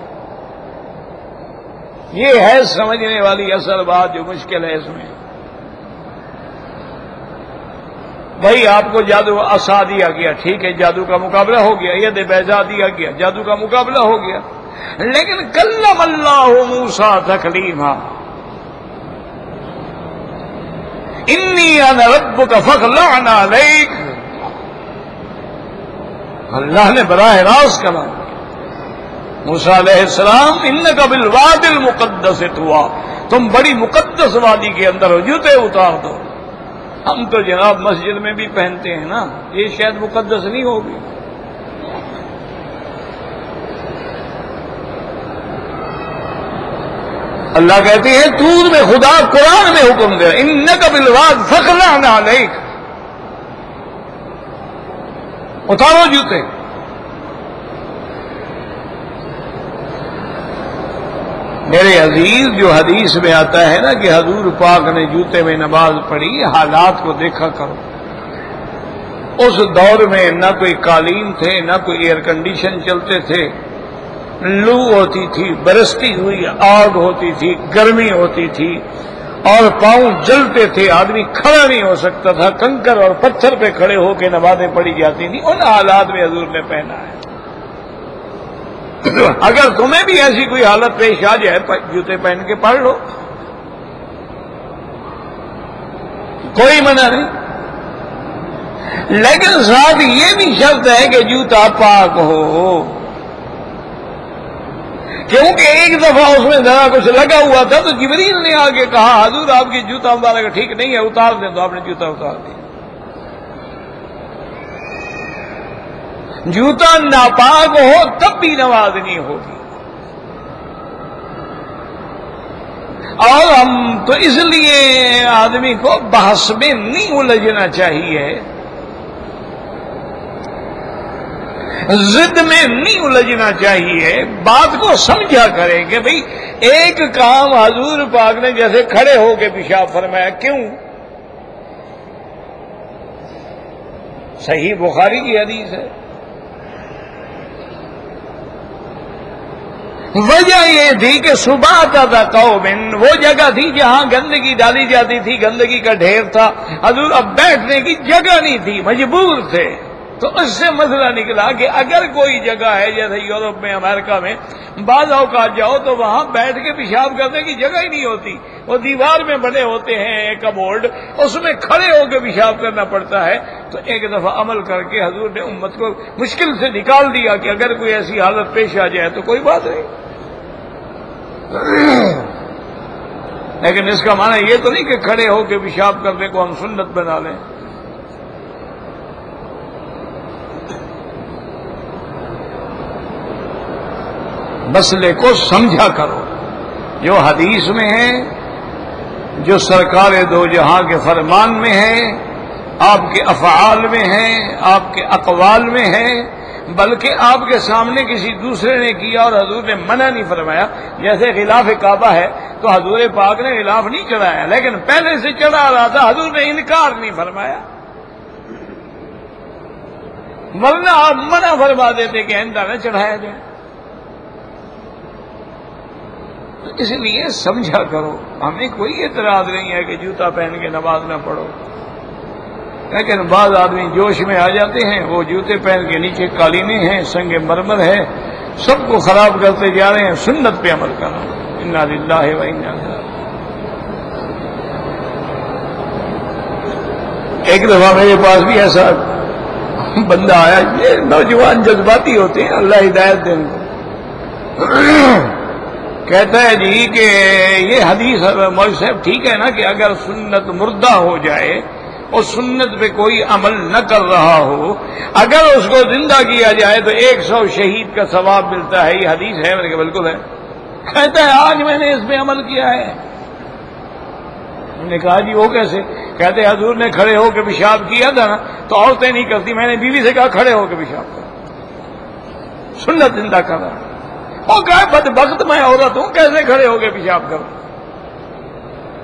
یہ ہے سمجھنے والی اصل بات جو مشکل ہے اس میں۔ بھائی آپ کو جادو عصا دیا گیا، ٹھیک ہے، جادو کا مقابلہ ہو گیا، ید بیضا دیا گیا، جادو کا مقابلہ ہو گیا، لیکن کلم اللہ موسیٰ تکلیما، انی انا ربک فاخلع علیک، اللہ نے براہ راست کلام کیا۔ موسیٰ علیہ السلام انک بالوادی المقدس طویٰ، تم بڑی مقدس وادی کے اندر ہو، جوتے اتار دو۔ ہم تو جناب مسجد میں بھی پہنتے ہیں نا، یہ شاید مقدس نہیں ہوگی۔ اللہ کہتے ہیں طور میں خدا قرآن میں حکم دے، انک بالواد فاخلع علیک، اتارو جوتے۔ میرے عزیز، جو حدیث میں آتا ہے نا کہ حضور پاک نے جوتے میں نماز پڑھی، حالات کو دیکھا کرو۔ اس دور میں نہ کوئی قالین تھے، نہ کوئی ایئر کنڈیشن چلتے تھے، لو ہوتی تھی، برستی ہوئی آگ ہوتی تھی، گرمی ہوتی تھی، اور پاؤں جلتے تھے، آدمی کھڑا نہیں ہو سکتا تھا، کنکر اور پتھر پہ کھڑے ہو کے نمازیں پڑھی جاتی تھیں۔ ان حالات میں حضور نے پہنا ہے۔ اگر تمہیں بھی ایسی کوئی حالت پیش آ جائے جوتے پہن کے پڑھ لو، کوئی منع نہیں، لیکن ساتھ یہ بھی شرط ہے کہ جوتا پاک ہو، کیونکہ ایک دفعہ اس میں ذرا کچھ لگا ہوا تھا تو جبریل نے آ کے کہا حضور آپ کی جوتا مبارک ٹھیک نہیں ہے، اتار دیں، تو آپ نے جوتا اتار دیا۔ جوتا ناپاک ہو تب بھی نماز نہیں ہوگی، اور ہم تو اس لیے آدمی کو بحث میں نہیں الجھنا چاہیے، ضد میں نہیں الجھنا چاہیے، بات کو سمجھا کریں کہ بھئی ایک کام حضور پاک نے جیسے کھڑے ہو کے پیشاب فرمایا، کیوں؟ صحیح بخاری کی حدیث ہے، وجہ یہ تھی کہ صبح کا قوم، وہ جگہ تھی جہاں گندگی ڈالی جاتی تھی، گندگی کا ڈھیر تھا، حضور اب بیٹھنے کی جگہ نہیں تھی، مجبور تھے، تو اس سے مسئلہ نکلا کہ اگر کوئی جگہ ہے جیسے یورپ میں، امریکہ میں، بعض اوقات جاؤ تو وہاں بیٹھ کے پیشاب کرنے کی جگہ ہی نہیں ہوتی، وہ دیوار میں بنے ہوتے ہیں کبورڈ، اس میں کھڑے ہو کے پیشاب کرنا پڑتا ہے۔ تو ایک دفعہ عمل کر کے حضور نے امت کو مشکل سے نکال دیا کہ اگر کوئی ایسی حالت پیش آ جائے تو کوئی بات نہیں، لیکن اس کا معنی یہ تو نہیں کہ کھڑے ہو کے پیشاب کرنے کو ہم سنت بنا لیں۔ مسئلے کو سمجھا کرو، جو حدیث میں ہے، جو سرکار دو جہاں کے فرمان میں ہے، آپ کے افعال میں ہے، آپ کے اقوال میں ہے، بلکہ آپ کے سامنے کسی دوسرے نے کیا اور حضور نے منع نہیں فرمایا۔ جیسے غلاف کعبہ ہے تو حضور پاک نے غلاف نہیں چڑھایا، لیکن پہلے سے چڑھا رہا تھا، حضور نے انکار نہیں فرمایا، ورنہ آپ منع فرما دیتے کہ آئندہ نہ چڑھایا جائے۔ اس لیے سمجھا کرو، ہمیں کوئی اعتراض نہیں ہے کہ جوتا پہن کے نماز نہ پڑھو، لیکن بعض آدمی جوش میں آ جاتے ہیں، وہ جوتے پہن کے نیچے قالینیں ہیں، سنگ مرمر ہے، سب کو خراب کرتے جا رہے ہیں۔ سنت پہ عمل کرنا، انا للہ و انا الیہ۔ ایک دفعہ میرے پاس بھی ایسا بندہ آیا، یہ نوجوان جذباتی ہوتے ہیں، اللہ ہدایت دیں، کہتا ہے جی کہ یہ حدیث مولوی صاحب ٹھیک ہے نا کہ اگر سنت مردہ ہو جائے اور سنت پہ کوئی عمل نہ کر رہا ہو، اگر اس کو زندہ کیا جائے تو 100 شہید کا ثواب ملتا ہے، یہ حدیث ہے؟ میں نے کہا بالکل ہے۔ کہتا ہے آج میں نے اس پہ عمل کیا ہے۔ میں نے کہا جی وہ کیسے؟ کہتے حضور نے کھڑے ہو کے پیشاب کیا تھا نا تو عورتیں نہیں کرتی، میں نے بیوی سے کہا کھڑے ہو کے پیشاب کر، سنت زندہ کر رہا ہے۔ وہ کہا بدبخت میں عورت ہوں، کیسے کھڑے ہو کے پیشاب کروں؟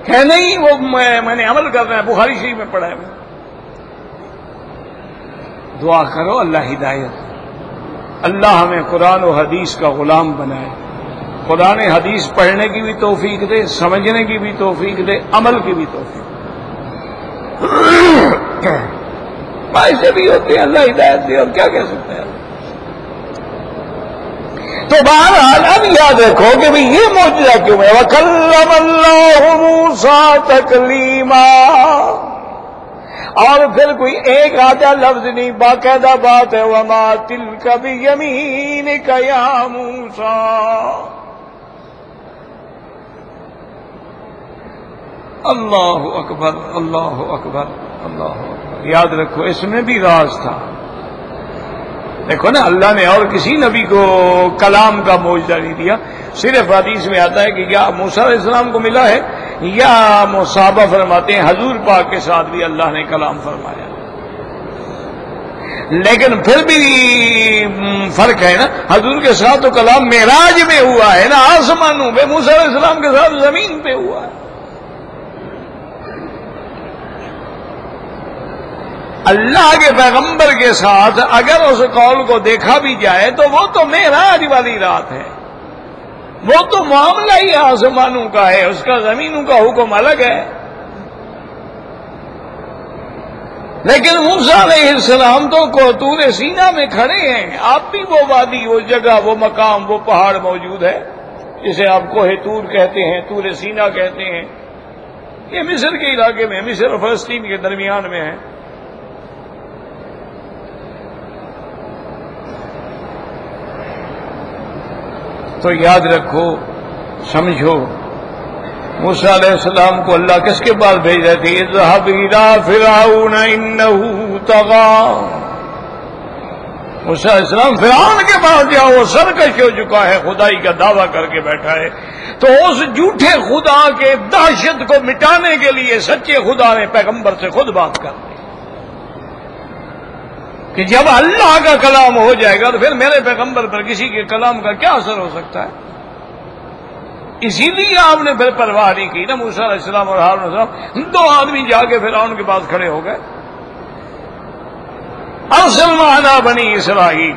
کہ نہیں وہ میں نے عمل کرنا ہے، بخاری شریف میں پڑھا ہے۔ دعا کرو اللہ ہدایت، اللہ ہمیں قرآن و حدیث کا غلام بنائے، قرآن حدیث پڑھنے کی بھی توفیق دے، سمجھنے کی بھی توفیق دے، عمل کی بھی توفیق ایسے بھی ہوتے ہیں، اللہ ہدایت دے، اور کیا کہہ سکتے ہیں۔ تو بہرحال اب یاد رکھو کہ بھئی یہ معجزہ کیوں ہے؟ وَكَلَّمَ اللَّهُ مُوسَىٰ تَكْلِيمًا، اور پھر کوئی ایک آدھا لفظ نہیں، باقاعدہ بات ہے، وَمَا تِلْكَ بِيَمِينِكَ يَا مُوسَىٰ۔ اللہ اکبر، اللہ اکبر، اللہ اکبر۔ یاد رکھو اس میں بھی راز تھا۔ دیکھو نا، اللہ نے اور کسی نبی کو کلام کا معجزہ نہیں دیا، صرف حدیث میں آتا ہے کہ یا موسیٰ علیہ السلام کو ملا ہے، یا صحابہ فرماتے ہیں حضور پاک کے ساتھ بھی اللہ نے کلام فرمایا، لیکن پھر بھی فرق ہے نا، حضور کے ساتھ تو کلام معراج میں ہوا ہے نا، آسمانوں پہ، موسیٰ علیہ السلام کے ساتھ زمین پہ ہوا ہے۔ اللہ کے پیغمبر کے ساتھ اگر اس قول کو دیکھا بھی جائے تو وہ تو معراج والی رات ہے، وہ تو معاملہ ہی آسمانوں کا ہے، اس کا زمینوں کا حکم الگ ہے۔ لیکن موسیٰ علیہ السلام تو طور سینا میں کھڑے ہیں، آپ بھی وہ وادی، وہ جگہ، وہ مقام، وہ پہاڑ موجود ہے جسے آپ کوہ طور کہتے ہیں، طور سینا کہتے ہیں. یہ مصر کے علاقے میں، مصر اور فلسطین کے درمیان میں ہے. تو یاد رکھو، سمجھو، موسیٰ علیہ السلام کو اللہ کس کے پاس بھیج رہے تھے؟ اذهب الى فرعون انه طغى. موسیٰ علیہ السلام فرعون کے پاس جاؤ، وہ سرکش ہو چکا ہے، خدائی کا دعویٰ کر کے بیٹھا ہے. تو اس جھوٹے خدا کے دہشت کو مٹانے کے لیے سچے خدا نے پیغمبر سے خود بات کر دی کہ جب اللہ کا کلام ہو جائے گا تو پھر میرے پیغمبر پر کسی کے کلام کا کیا اثر ہو سکتا ہے. اسی لیے آپ نے پھر پرواہ نہیں کی نا. موسیٰ علیہ السلام اور ہارون علیہ السلام دو آدمی جا کے فرعون کے پاس کھڑے ہو گئے. ارسل معنا بنی اسرائیل.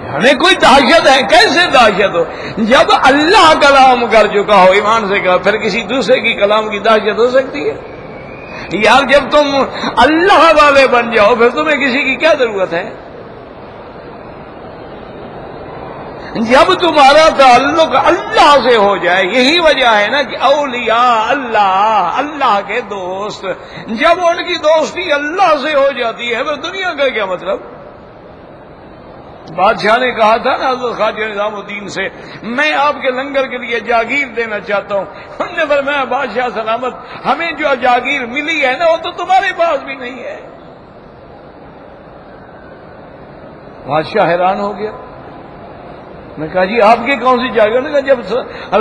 یعنی کوئی دہشت ہے؟ کیسے دہشت ہو؟ جب اللہ کلام کر چکا ہو، ایمان سے کہا، پھر کسی دوسرے کی کلام کی دہشت ہو سکتی ہے؟ یار جب تم اللہ والے بن جاؤ پھر تمہیں کسی کی کیا ضرورت ہے؟ جب تمہارا تعلق اللہ سے ہو جائے، یہی وجہ ہے نا کہ اولیاء اللہ، اللہ کے دوست، جب ان کی دوستی اللہ سے ہو جاتی ہے پھر دنیا کا کیا مطلب؟ بادشاہ نے کہا تھا نا حضرت خواجہ نظام الدین سے، میں آپ کے لنگر کے لیے جاگیر دینا چاہتا ہوں. انہوں نے فرمایا بادشاہ سلامت، ہمیں جو جاگیر ملی ہے نا وہ تو تمہارے پاس بھی نہیں ہے. بادشاہ حیران ہو گیا. میں کہا جی آپ کی کون سی جاگیر؟ نے کہا جب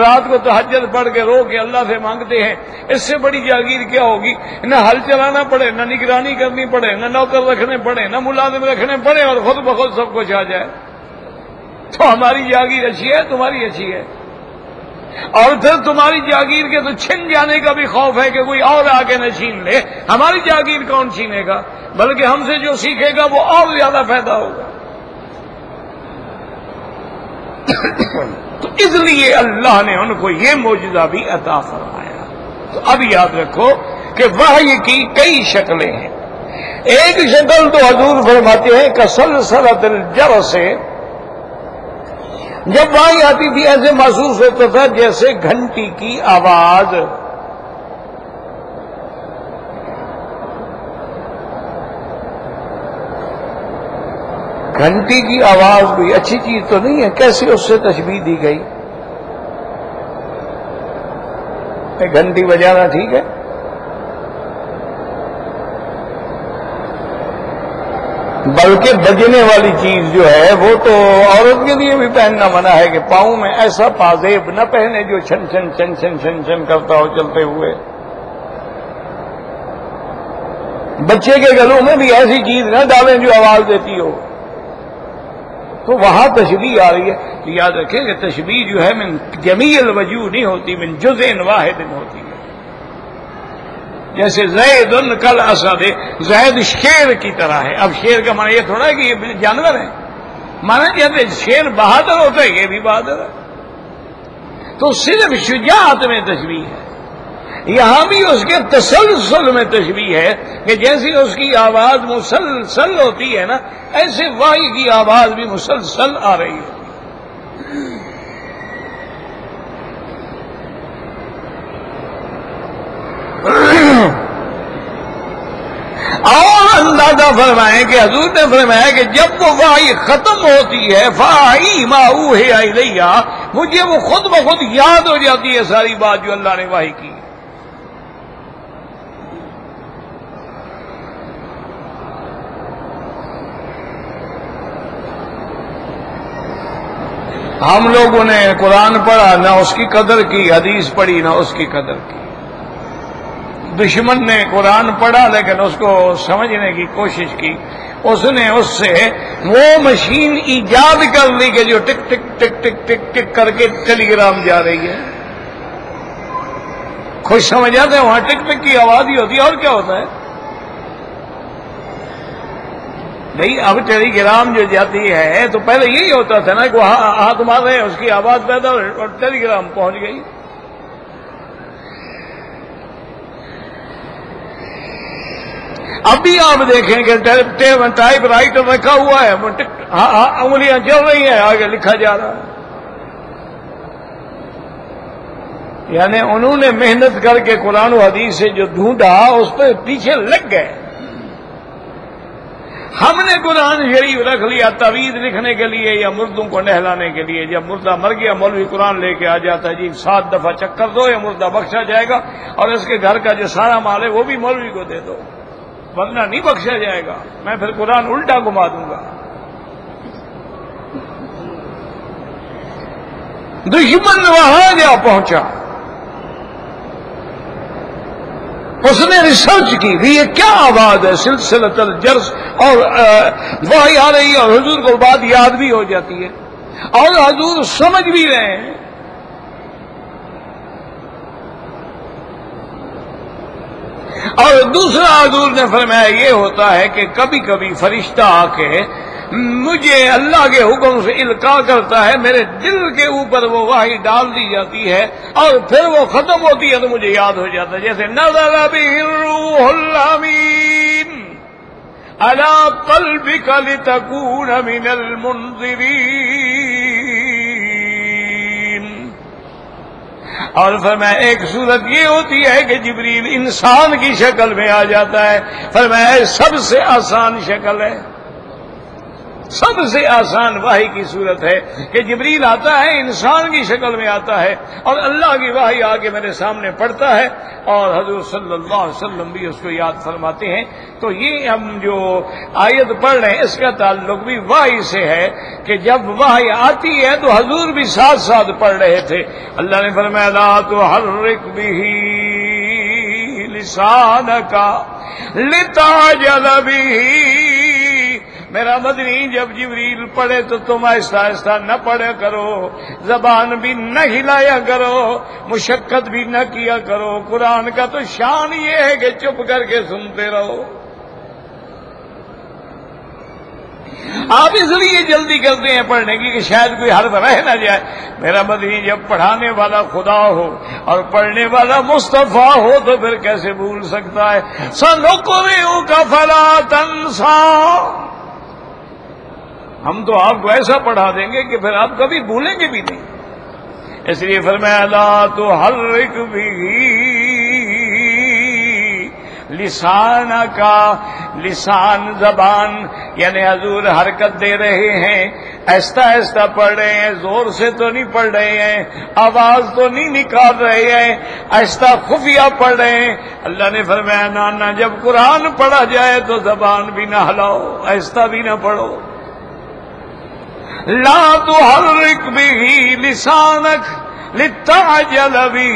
رات کو تہجد پڑھ کے رو کے اللہ سے مانگتے ہیں، اس سے بڑی جاگیر کیا ہوگی؟ نہ ہل چلانا پڑے، نہ نگرانی کرنی پڑے، نہ نوکر رکھنے پڑے، نہ ملازم رکھنے پڑے، اور خود بخود سب کچھ آ جائے. تو ہماری جاگیر اچھی ہے، تمہاری اچھی ہے. اور پھر تمہاری جاگیر کے تو چھن جانے کا بھی خوف ہے کہ کوئی اور آ کے نہ چھین لے. ہماری جاگیر کون چھینے گا؟ بلکہ ہم سے جو سیکھے گا وہ اور زیادہ فائدہ ہوگا. تو اس لیے اللہ نے ان کو یہ معجزہ بھی عطا فرمایا. تو اب یاد رکھو کہ وحی کی کئی شکلیں ہیں. ایک شکل تو حضور فرماتے ہیں کسلسلۃ الجرس سے، جب وحی آتی تھی ایسے محسوس ہوتا تھا جیسے گھنٹی کی آواز. گھنٹی کی آواز کوئی اچھی چیز تو نہیں ہے، کیسے اس سے تشبیہ دی گئی؟ گھنٹی بجانا ٹھیک ہے، بلکہ بجنے والی چیز جو ہے وہ تو عورت کے لیے بھی پہننا منع ہے کہ پاؤں میں ایسا پازیب نہ پہنے جو چھن چھن چھن چھن چھن چھن کرتا ہو چلتے ہوئے. بچے کے گلوں میں بھی ایسی چیز نہ ڈالیں جو آواز دیتی ہو. تو وہاں تشبیہ آ رہی ہے. تو یاد رکھیں کہ تشبیہ جو ہے من جمیع الوجوہ نہیں ہوتی، من جزء واحد ہوتی ہے. جیسے زید کل اسد، زید شیر کی طرح ہے. اب شیر کا معنی یہ تھوڑا ہے کہ یہ جانور ہے، مانا جاتے شیر بہادر ہوتا ہے، یہ بھی بہادر ہے. تو صرف شجاعت میں تشبیہ ہے. یہاں بھی اس کے تسلسل میں تشبیہ ہے کہ جیسی اس کی آواز مسلسل ہوتی ہے نا، ایسے وحی کی آواز بھی مسلسل آ رہی ہے. اور اندازہ فرمائیں کہ حضور نے فرمایا کہ جب وہ وحی ختم ہوتی ہے فَأَعِي مَا أُوحِيَ إِلَيَّ، مجھے وہ خود بخود یاد ہو جاتی ہے ساری بات جو اللہ نے وحی کی. ہم لوگوں نے قرآن پڑھا، نہ اس کی قدر کی، حدیث پڑھی نہ اس کی قدر کی. دشمن نے قرآن پڑھا لیکن اس کو سمجھنے کی کوشش کی. اس نے اس سے وہ مشین ایجاد کر لی کہ جو ٹک ٹک ٹک ٹک ٹک ٹک کر کے ٹیلی گرام جا رہی ہے. خوش سمجھ جاتے ہیں وہاں ٹک ٹک کی آواز ہی ہوتی ہے، اور کیا ہوتا ہے؟ نہیں، اب ٹیلی گرام جو جاتی ہے تو پہلے یہی ہوتا تھا نا کہ ہاتھ مار رہے ہیں، اس کی آواز پیدا اور ٹیلی گرام پہنچ گئی. ابھی آپ دیکھیں کہ ٹائپ رائٹر رکھا ہوا ہے، انگلیاں چل رہی ہیں، آگے لکھا جا رہا ہے. یعنی انہوں نے محنت کر کے قرآن و حدیث سے جو ڈھونڈا اس پہ پیچھے لگ گئے. ہم نے قرآن شریف رکھ لیا تعویذ لکھنے کے لیے یا مردوں کو نہلانے کے لیے. جب مردہ مر گیا مولوی قرآن لے کے آ جاتا ہے، جی 7 دفعہ چکر دو یا مردہ بخشا جائے گا، اور اس کے گھر کا جو سارا مال ہے وہ بھی مولوی کو دے دو، ورنہ نہیں بخشا جائے گا. میں پھر قرآن الٹا گھما دوں گا. دشمن وہاں جا پہنچا، اس نے ریسرچ کی بھی یہ کیا آواز ہے، سلسلۃ الجرس، اور وحی آ رہی ہے اور حضور کو بات یاد بھی ہو جاتی ہے اور حضور سمجھ بھی رہے ہیں. اور دوسرا حضور نے فرمایا یہ ہوتا ہے کہ کبھی کبھی فرشتہ آ کے مجھے اللہ کے حکم سے القاء کرتا ہے، میرے دل کے اوپر وہ وحی ڈال دی جاتی ہے اور پھر وہ ختم ہوتی ہے تو مجھے یاد ہو جاتا ہے. جیسے نزل بہ الروح الامین علی قلبک لتکون من المنذرین. اور فرمایا ایک صورت یہ ہوتی ہے کہ جبریل انسان کی شکل میں آ جاتا ہے. فرمایا سب سے آسان شکل ہے، سب سے آسان وحی کی صورت ہے کہ جبریل آتا ہے انسان کی شکل میں آتا ہے اور اللہ کی وحی آ کے میرے سامنے پڑتا ہے اور حضور صلی اللہ علیہ وسلم بھی اس کو یاد فرماتے ہیں. تو یہ ہم جو آیت پڑھ رہے ہیں اس کا تعلق بھی وحی سے ہے کہ جب وحی آتی ہے تو حضور بھی ساتھ ساتھ پڑھ رہے تھے. اللہ نے فرمایا لا تحرک بہ لسانک لتعجل بہ. میرا مدنی جب جبریل پڑھے تو تم آہستہ آہستہ نہ پڑھا کرو، زبان بھی نہ ہلایا کرو، مشقت بھی نہ کیا کرو. قرآن کا تو شان یہ ہے کہ چپ کر کے سنتے رہو. آپ اس لیے جلدی کرتے ہیں پڑھنے کی کہ شاید کوئی حرف رہ نہ جائے. میرا مدنی جب پڑھانے والا خدا ہو اور پڑھنے والا مصطفیٰ ہو تو پھر کیسے بھول سکتا ہے. سنقرئک فلا تنسیٰ، ہم تو آپ کو ایسا پڑھا دیں گے کہ پھر آپ کبھی بھولیں گے بھی نہیں. اس لیے فرمایا لا تحرک بہ لسانک، لسان زبان، یعنی حضور حرکت دے رہے ہیں، آہستہ آہستہ پڑھ رہے ہیں، زور سے تو نہیں پڑھ رہے ہیں، آواز تو نہیں نکال رہے ہیں، آہستہ خفیہ پڑھ رہے ہیں. اللہ نے فرمایا نانا جب قرآن پڑھا جائے تو زبان بھی نہ ہلاؤ، آہستہ بھی نہ پڑھو. لا تحرک بہ لسانک لتعجل بہ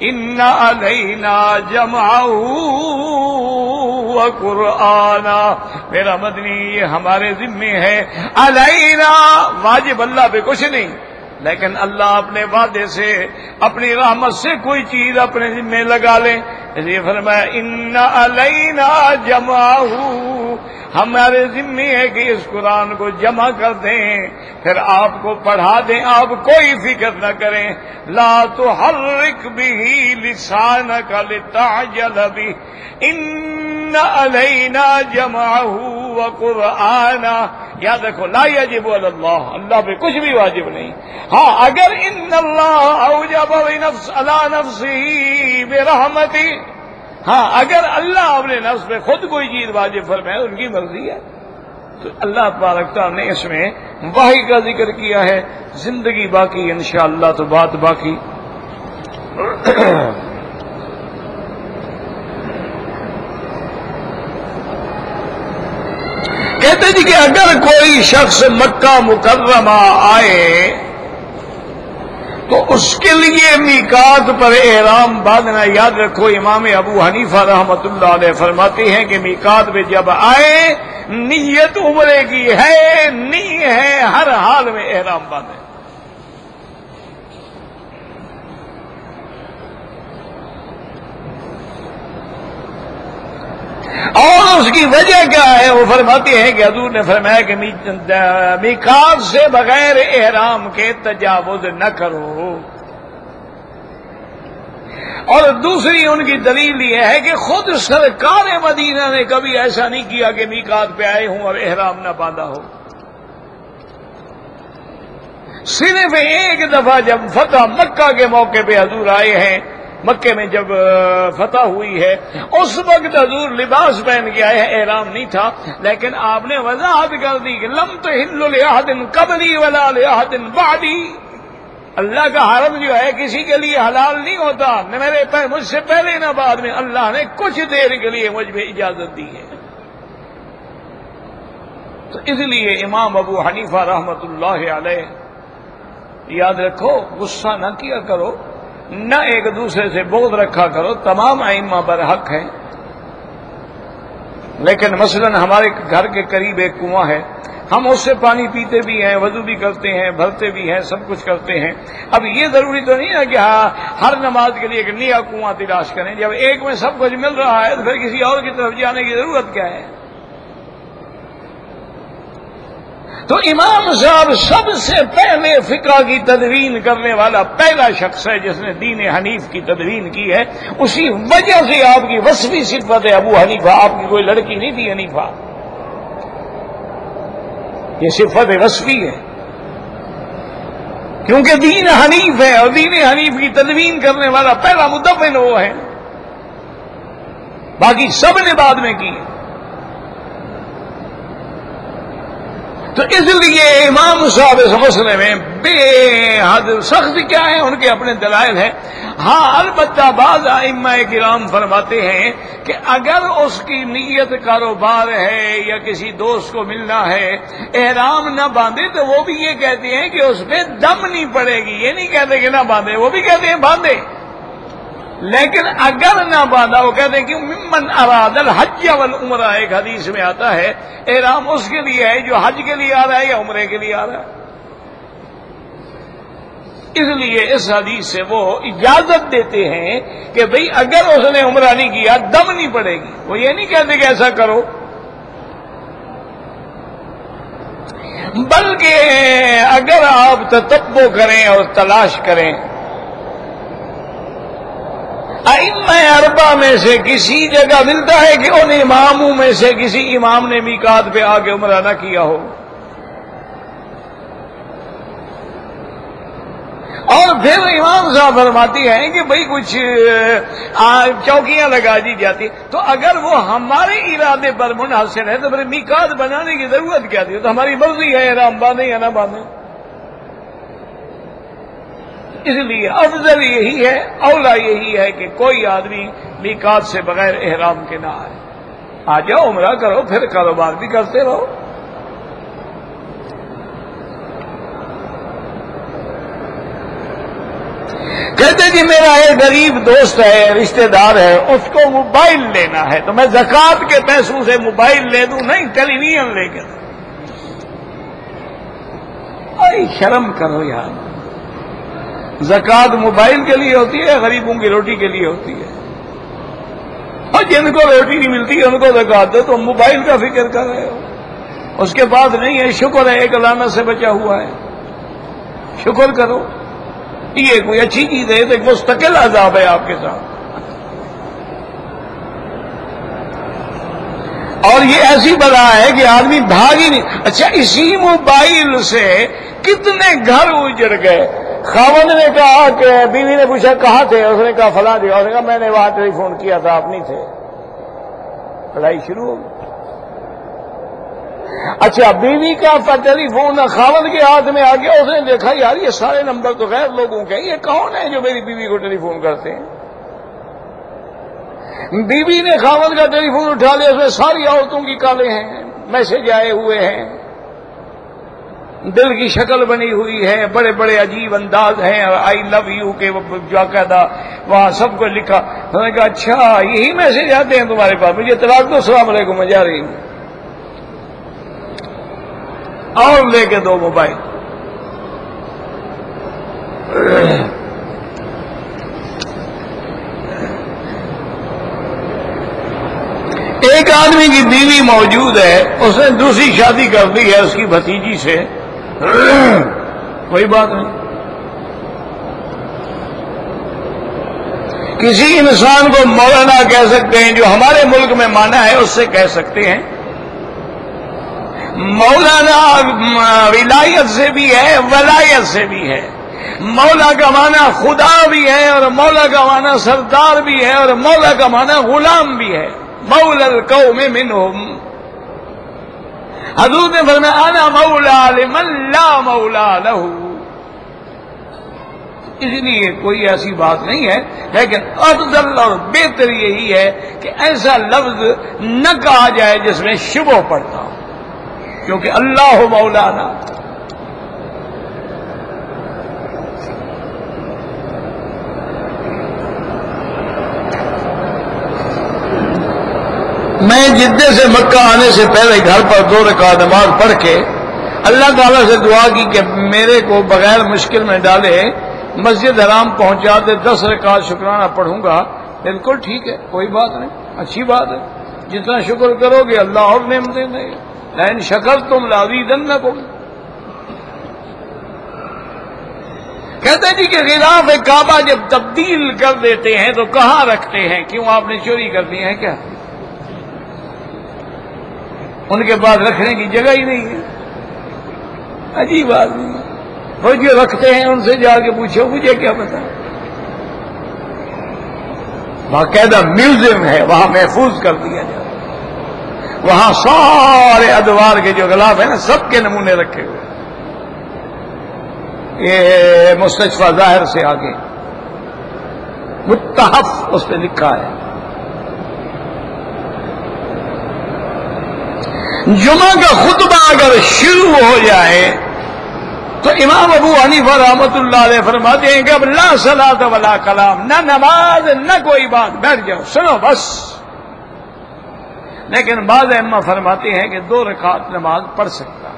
ان علینا جمعہ وقرآنا. میرا مدنی یہ ہمارے ذمے ہے. علینا واجب اللہ پہ کچھ نہیں، لیکن اللہ اپنے وعدے سے اپنی رحمت سے کوئی چیز اپنے ذمے لگا لیں. اس لیے فرمایا ان علینا جمعہ، ہمارے ذمے ہے کہ اس قرآن کو جمع کر دیں، پھر آپ کو پڑھا دیں، آپ کوئی فکر نہ کریں. لا تحرک بہ لسانک لتعجل بہ ان علینا جمعہ وقرآنا. یاد رکھو لا یجب علی اللہ، اللہ پہ کچھ بھی واجب نہیں. ہاں اگر ان اللہ اوجب علی نفسہ برحمتہ، ہاں اگر اللہ اپنے نفس پہ خود کوئی چیز واجب فرمائے ان کی مرضی ہے. تو اللہ تبارک تعالیٰ نے اس میں وحی کا ذکر کیا ہے. زندگی باقی انشاءاللہ تو بات باقی. کہتے جی کہ اگر کوئی شخص مکہ مکرمہ آئے تو اس کے لیے میقات پر احرام باندھنا. یاد رکھو امام ابو حنیفہ رحمۃ اللہ علیہ فرماتے ہیں کہ میقات پہ جب آئے نیت عمرے کی ہے، نہیں ہے ہر حال میں احرام باندھے. اور اس کی وجہ کیا ہے وہ فرماتے ہیں کہ حضور نے فرمایا کہ میقات سے بغیر احرام کے تجاوز نہ کرو. اور دوسری ان کی دلیل یہ ہے کہ خود سرکار مدینہ نے کبھی ایسا نہیں کیا کہ میقات پہ آئے ہوں اور احرام نہ باندھا ہو. صرف ایک دفعہ جب فتح مکہ کے موقع پہ حضور آئے ہیں، مکے میں جب فتح ہوئی ہے، اس وقت حضور لباس پہن کے آئے ہیں، احرام نہیں تھا، لیکن آپ نے وضاحت کر دی کہ لم تحل لأحد قبلی ولا لأحد بعدی. اللہ کا حرم جو ہے کسی کے لیے حلال نہیں ہوتا، نہ مجھ سے پہلے نہ بعد میں. اللہ نے کچھ دیر کے لیے مجھ میں اجازت دی ہے. تو اس لیے امام ابو حنیفہ رحمت اللہ علیہ، یاد رکھو، غصہ نہ کیا کرو، نہ ایک دوسرے سے بغض رکھا کرو، تمام ائمہ برحق ہیں. لیکن مثلا ہمارے گھر کے قریب ایک کنواں ہے، ہم اس سے پانی پیتے بھی ہیں، وضو بھی کرتے ہیں، بھرتے بھی ہیں، سب کچھ کرتے ہیں. اب یہ ضروری تو نہیں ہے کہ ہر نماز کے لیے ایک نیا کنواں تلاش کریں. جب ایک میں سب کچھ مل رہا ہے تو پھر کسی اور کی طرف جانے کی ضرورت کیا ہے؟ تو امام صاحب سب سے پہلے فقہ کی تدوین کرنے والا پہلا شخص ہے جس نے دین حنیف کی تدوین کی ہے. اسی وجہ سے آپ کی وصفی صفت ہے ابو حنیفہ. آپ کی کوئی لڑکی نہیں تھی حنیفہ، یہ صفت وصفی ہے، کیونکہ دین حنیف ہے اور دین حنیف کی تدوین کرنے والا پہلا مدون وہ ہے، باقی سب نے بعد میں کی. تو اس لیے امام صاحب اس مسئلے میں بے حد سخت کیا ہے، ان کے اپنے دلائل ہیں. ہاں البتہ بعض ائمہ کرام فرماتے ہیں کہ اگر اس کی نیت کاروبار ہے یا کسی دوست کو ملنا ہے، احرام نہ باندھے، تو وہ بھی یہ کہتے ہیں کہ اس پہ دم نہیں پڑے گی. یہ نہیں کہتے کہ نہ باندھے، وہ بھی کہتے ہیں باندھے. لیکن اگر نہ باندھا، وہ کہتے ہیں کہ ممن اراد الحج والعمرہ، ایک حدیث میں آتا ہے احرام اس کے لیے ہے جو حج کے لیے آ رہا ہے یا عمرے کے لیے آ رہا ہے. اس لیے اس حدیث سے وہ اجازت دیتے ہیں کہ بھئی اگر اس نے عمرہ نہیں کیا دم نہیں پڑے گی. وہ یہ نہیں کہتے کہ ایسا کرو، بلکہ اگر آپ تتبع کریں اور تلاش کریں، ائمہ اربعہ میں سے کسی جگہ ملتا ہے کہ ان اماموں میں سے کسی امام نے میقات پہ آ کے عمرہ نہ کیا ہو. اور پھر امام صاحب فرماتی ہیں کہ بھئی کچھ چوکیاں لگا دی جاتی، تو اگر وہ ہمارے ارادے پر منحصر ہے تو پھر میقات بنانے کی ضرورت کیا تھی؟ تو ہماری مرضی ہے احرام باندھیں یا نہ باندھیں. اس لیے افضل یہی ہے، اولا یہی ہے کہ کوئی آدمی میقات سے بغیر احرام کے نہ آئے. آ جاؤ عمرہ کرو، پھر کاروبار بھی کرتے رہو. کہتے جی میرا ایک غریب دوست ہے، رشتہ دار ہے، اس کو موبائل لینا ہے، تو میں زکوٰۃ کے پیسوں سے موبائل لے دوں؟ نہیں، ٹیلی ویژن لے کے دوں. شرم کرو یار. زکوٰۃ موبائل کے لیے ہوتی ہے، غریبوں کی روٹی کے لیے ہوتی ہے. اور جن کو روٹی نہیں ملتی ان کو زکوٰۃ دو، تو موبائل کا فکر کر رہے ہو. اس کے بعد نہیں ہے، شکر ہے ایک لعنت سے بچا ہوا ہے، شکر کرو. یہ کوئی اچھی چیز ہے؟ تو ایک مستقل عذاب ہے آپ کے ساتھ. اور یہ ایسی بلا ہے کہ آدمی بھاگ ہی نہیں. اچھا، اسی موبائل سے کتنے گھر اجڑ گئے. خاوند نے کہا کہ بیوی نے پوچھا کہاں تھے، اس نے کہا فلاں جگہ. اس نے کہا میں نے وہاں ٹیلی فون کیا تھا، آپ نہیں تھے. لڑائی شروع ہو گئی. اچھا، بیوی کا ٹیلی فون خاوند کے ہاتھ میں آ گیا. اس نے دیکھا یار یہ سارے نمبر تو غیر لوگوں کے، یہ کون ہے جو میری بیوی کو ٹیلی فون کرتے ہیں؟ بیوی نے خاوند کا ٹیلی فون اٹھا لیا، اس میں ساری عورتوں کی کالیں ہیں، میسج آئے ہوئے ہیں، دل کی شکل بنی ہوئی ہے، بڑے بڑے عجیب انداز ہیں، آئی لو یو کے جو کہتا وہاں سب کو لکھا. انہوں نے کہا اچھا یہی میسج آتے ہیں تمہارے پاس، مجھے طلاق دو، السلام علیکم، میں جا رہی ہوں. اور لے کے دو موبائل. ایک آدمی کی بیوی موجود ہے، اس نے دوسری شادی کر دی ہے اس کی بھتیجی سے، کوئی بات نہیں. کسی انسان کو مولانا کہہ سکتے ہیں، جو ہمارے ملک میں مانا ہے اس سے کہہ سکتے ہیں۔ مولانا ولایت سے بھی ہے، ولایت سے بھی ہے۔ مولا کا معنی خدا بھی ہے، اور مولا کا معنی سردار بھی ہے، اور مولا کا معنی غلام بھی ہے۔ مولا القوم منہم، حضور نے فرمایا انا مولا لمن لا مولا لہ۔ اس لیے کوئی ایسی بات نہیں ہے، لیکن افضل اور بہتر یہی ہے کہ ایسا لفظ نہ کہا جائے جس میں شبہ پڑتا ہو، کیونکہ اللہ مولانا۔ میں جدے سے مکہ آنے سے پہلے گھر پر 2 رکعت نماز پڑھ کے اللہ تعالیٰ سے دعا کی کہ میرے کو بغیر مشکل میں ڈالے مسجد حرام پہنچا دے، 10 رکعت شکرانہ پڑھوں گا۔ بالکل ٹھیک ہے، کوئی بات نہیں، اچھی بات ہے۔ جتنا شکر کرو گے اللہ اور نعمتیں دے گا۔ لئن شکرتم لازیدنکم۔ کہتے ہیں جی کہ غلاف کعبہ جب تبدیل کر دیتے ہیں تو کہاں رکھتے ہیں؟ کیوں آپ نے چوری کر دی ہے کیا؟ ان کے پاس رکھنے کی جگہ ہی نہیں ہے۔ عجیب آدمی، وہ جو رکھتے ہیں ان سے جا کے پوچھو، مجھے کیا پتا۔ باقاعدہ میوزیم ہے، وہاں محفوظ کر دیا جائے، وہاں سارے ادوار کے جو غلاف ہیں نا سب کے نمونے رکھے ہوئے۔ یہ مستشفی ظاہر سے آگے متحف اس پہ لکھا ہے۔ جمعہ کا خطبہ اگر شروع ہو جائے تو امام ابو حنیفہ رحمۃ اللہ علیہ فرماتے ہیں کہ اب لا صلاۃ ولا کلام، نہ نماز نہ کوئی بات، بیٹھ جاؤ سنو بس۔ لیکن بعض ائمہ فرماتے ہیں کہ 2 رکعت نماز پڑھ سکتا۔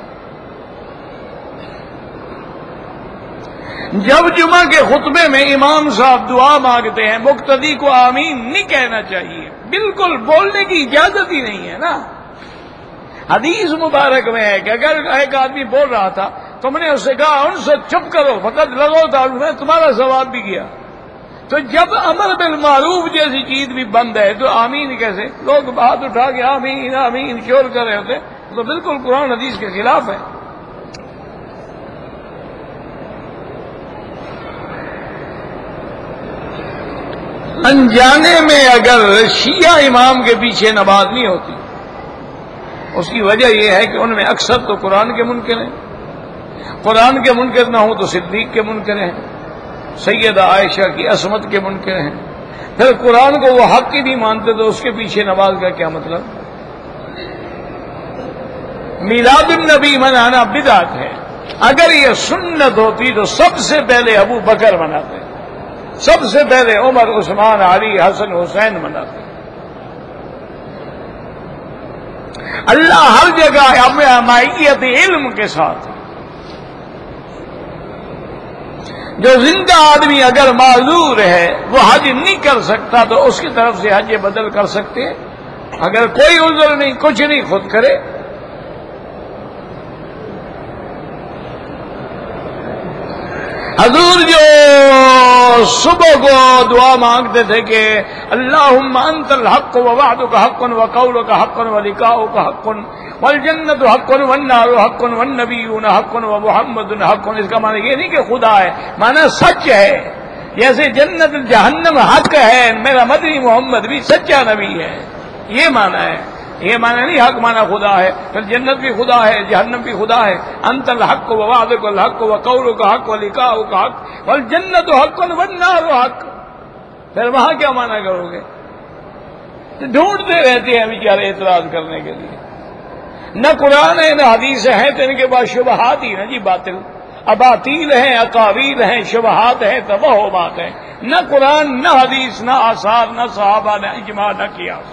جب جمعہ کے خطبے میں امام صاحب دعا مانگتے ہیں، مقتدی کو آمین نہیں کہنا چاہیے، بالکل بولنے کی اجازت ہی نہیں ہے نا۔ حدیث مبارک میں ہے کہ اگر ایک آدمی بول رہا تھا، تم نے اس سے کہا ان سے چپ کرو، فقط لگو تھا، تمہارا ثواب بھی گیا۔ تو جب امر بالمعروف جیسی چیز بھی بند ہے تو آمین کیسے؟ لوگ ہاتھ اٹھا کے آمین آمین شور کر رہے ہوتے تو بالکل قرآن حدیث کے خلاف ہے۔ انجانے میں اگر شیعہ امام کے پیچھے نماز نہیں ہوتی، اس کی وجہ یہ ہے کہ ان میں اکثر تو قرآن کے منکر ہیں، قرآن کے منکر نہ ہوں تو صدیق کے منکر ہیں، سیدہ عائشہ کی عصمت کے منکر ہیں، پھر قرآن کو وہ حق ہی نہیں مانتے تو اس کے پیچھے نماز کا کیا مطلب؟ میلاد النبی منانا بدعت ہے۔ اگر یہ سنت ہوتی تو سب سے پہلے ابو بکر مناتے، سب سے پہلے عمر عثمان علی حسن حسین مناتے۔ اللہ ہر جگہ معیت علم کے ساتھ، جو زندہ آدمی اگر معذور ہے وہ حج نہیں کر سکتا تو اس کی طرف سے حج بدل کر سکتے ہیں۔ اگر کوئی عذر نہیں، کچھ نہیں، خود کرے۔ حضور جو صبح کو دعا مانگتے تھے کہ اللہم انت الحق ووعدک حق وقولک حق ولقاؤک حق والجنت حق والنار حق والنبیون حق ومحمد حق، اس کا معنی یہ نہیں کہ خدا ہے، معنی سچ ہے۔ جیسے جنت جہنم حق ہے، میرا مدنی محمد بھی سچا نبی ہے، یہ معنی ہے۔ یہ معنی نہیں حق معنی خدا ہے، پھر جنت بھی خدا ہے، جہنم بھی خدا ہے۔ انت الحق ووعدک الحق وقولک حق ولقاؤک حق والجنت حق والنار حق، پھر وہاں کیا معنی کرو گے؟ ڈھونڈتے رہتے ہیں بیچارے اعتراض کرنے کے لیے۔ نہ قرآن ہے نہ حدیث ہے تو ان کے پاس شبہات ہی نا جی، باطل اباطیل ہیں، اقاویل ہیں، شبہات ہیں، توہمات ہیں۔ نہ قرآن نہ حدیث نہ آثار نہ صحابہ نہ اجماع نہ قیاس۔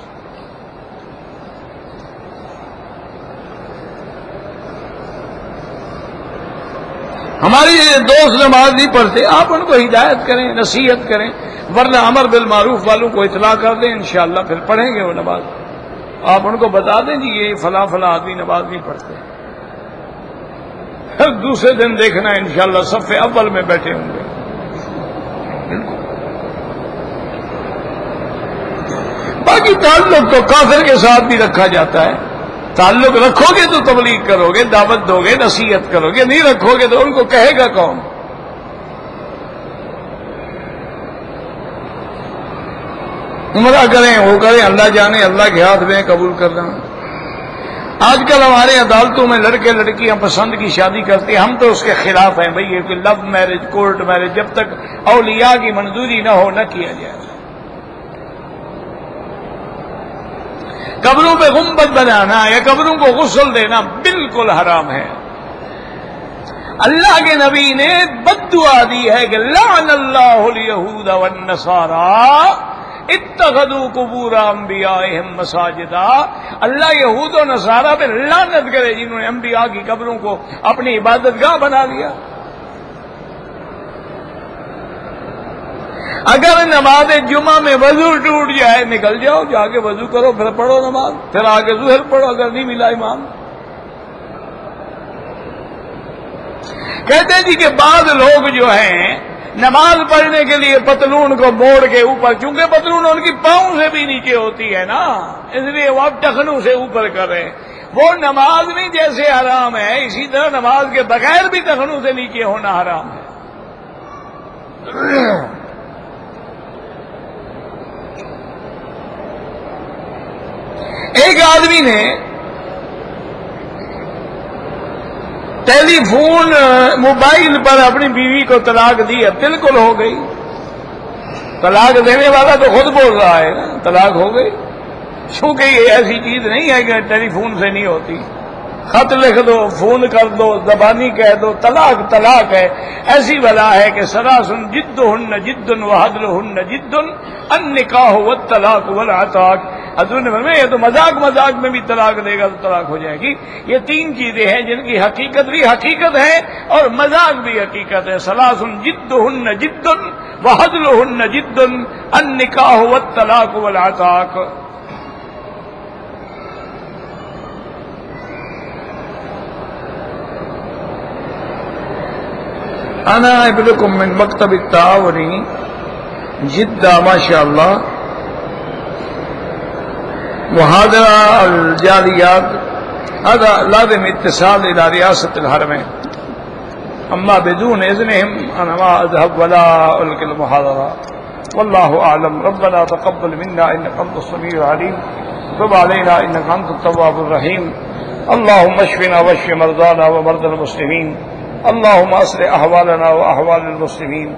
ہماری دوست نماز نہیں پڑھتے، آپ ان کو ہدایت کریں، نصیحت کریں، ورنہ امر بالمعروف والوں کو اطلاع کر دیں، انشاءاللہ پھر پڑھیں گے وہ نماز۔ آپ ان کو بتا دیں جی یہ فلاں فلاں آدمی نماز نہیں پڑھتے، پھر دوسرے دن دیکھنا انشاءاللہ صف اول میں بیٹھے ہوں گے۔ بالکل باقی تعلق تو کافر کے ساتھ بھی رکھا جاتا ہے. تعلق رکھو گے تو تبلیغ کرو گے، دعوت دو گے، نصیحت کرو گے، نہیں رکھو گے تو ان کو کہے گا کون؟ عمرہ کریں وہ کریں، اللہ جانے، اللہ کے ہاتھ میں قبول کرنا. آج کل ہمارے عدالتوں میں لڑکے لڑکیاں پسند کی شادی کرتے ہیں، ہم تو اس کے خلاف ہیں بھئی. یہ کوئی لو میرج، کورٹ میرج جب تک اولیاء کی منظوری نہ ہو نہ کیا جائے. قبروں پہ گنبد بنانا یا قبروں کو غسل دینا بالکل حرام ہے. اللہ کے نبی نے بد دعا دی ہے کہ لعن اللہ الیہود والنصارى اتخذوا قبور انبیائہم مساجدا. اللہ یہود و نصارہ پہ لعنت کرے جنہوں نے انبیاء کی قبروں کو اپنی عبادت گاہ بنا لیا. اگر نماز جمعہ میں وضو ٹوٹ جائے نکل جاؤ، جا کے وضو کرو، پھر پڑھو نماز، پھر آگے ظہر پڑھو اگر نہیں ملا امام. کہتے جی کہ بعض لوگ جو ہیں نماز پڑھنے کے لیے پتلون کو موڑ کے اوپر، چونکہ پتلون ان کی پاؤں سے بھی نیچے ہوتی ہے نا، اس لیے وہ اب ٹخنوں سے اوپر کر رہے ہیں. وہ نماز میں جیسے حرام ہے اسی طرح نماز کے بغیر بھی ٹخنوں سے نیچے ہونا حرام ہے. ایک آدمی نے ٹیلی فون موبائل پر اپنی بیوی کو طلاق دی، اب بالکل ہو گئی. طلاق دینے والا تو خود بول رہا ہے نا طلاق ہو گئی، چونکہ یہ ایسی چیز نہیں ہے کہ ٹیلی فون سے نہیں ہوتی. خط لکھ دو، فون کر دو، زبانی کہہ دو، طلاق طلاق ہے. ایسی بلا ہے کہ سراسن جدہن جد وحدلہن جد النکاح والطلاق والعتاق. حضور نے فرمایا یہ تو مذاق میں بھی طلاق دے گا تو طلاق ہو جائے گی. یہ تین چیزیں ہیں جن کی حقیقت بھی حقیقت ہے اور مذاق بھی حقیقت ہے. سلاسن جدہن جد وحدلہن جد النکاح والطلاق والعتاق. انا ابنکم من مکتب التعاونی جدہ ما شاء اللہ محاضرہ الجالیات. هذا لازم اتصال الى رئاسة الحرم، اما بدون اذنهم انا ما اذهب ولا القي المحاضرة. والله اعلم. ربنا تقبل منا انك انت السميع العليم، تب علينا انك انت التواب الرحيم. اللهم اشفنا واشف مرضانا ومرضى المسلمين. اللهم اصلح احوالنا واحوال المسلمين.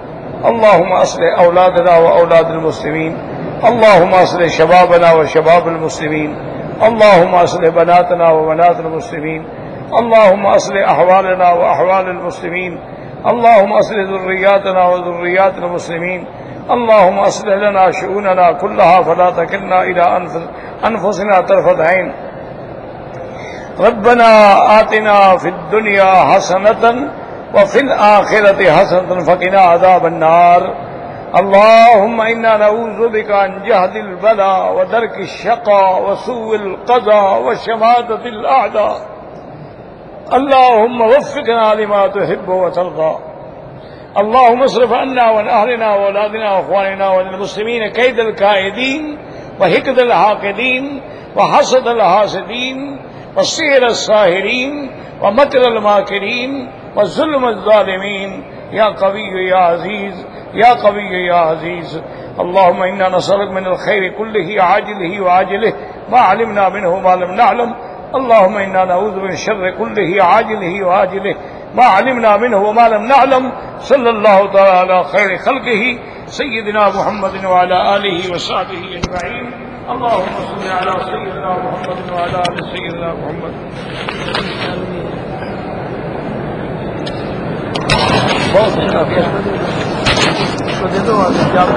اللهم اصلح اولادنا واولاد المسلمين. اللهم اصلح شبابنا وشباب المسلمين. اللهم اصلح بناتنا وبنات المسلمين. اللهم اصلح احوالنا واحوال المسلمين. اللهم اصلح ذرياتنا وذريات المسلمين. اللهم اصلح لنا شؤوننا كلها فلا تكلنا الى انفسنا طرفة عين. ربنا آتنا في الدنيا حسنة وفي الآخرة حسنة فقنا عذاب النار. اللهم إنا نعوذ بك عن جهد البلاء ودرك الشقاء وسوء القضاء وشماتة الأعداء. اللهم وفقنا لما تحب وترضى. اللهم اصرف عنا وعن أهلنا وأولادنا وأخواننا وللمسلمين كيد الكائدين وحقد الحاقدين وحسد الحاسدين وسحر الساحرين ومكر الماكرين وظلم الظالمين. يا قوي يا عزيز يا قوي يا عزيز. اللهم إنا نسألك من الخير كله عاجله وعاجله ما علمنا منه ما لم نعلم. اللهم إنا نعوذ من الشر كله عاجله وعاجله ما علمنا منه وما لم نعلم. صلى الله تعالى على خير خلقه سيدنا محمد وعلى آله وصحبه أجمعين. اللهم صل على سيدنا محمد وعلى آل سيدنا محمد. بہت دے دو کافی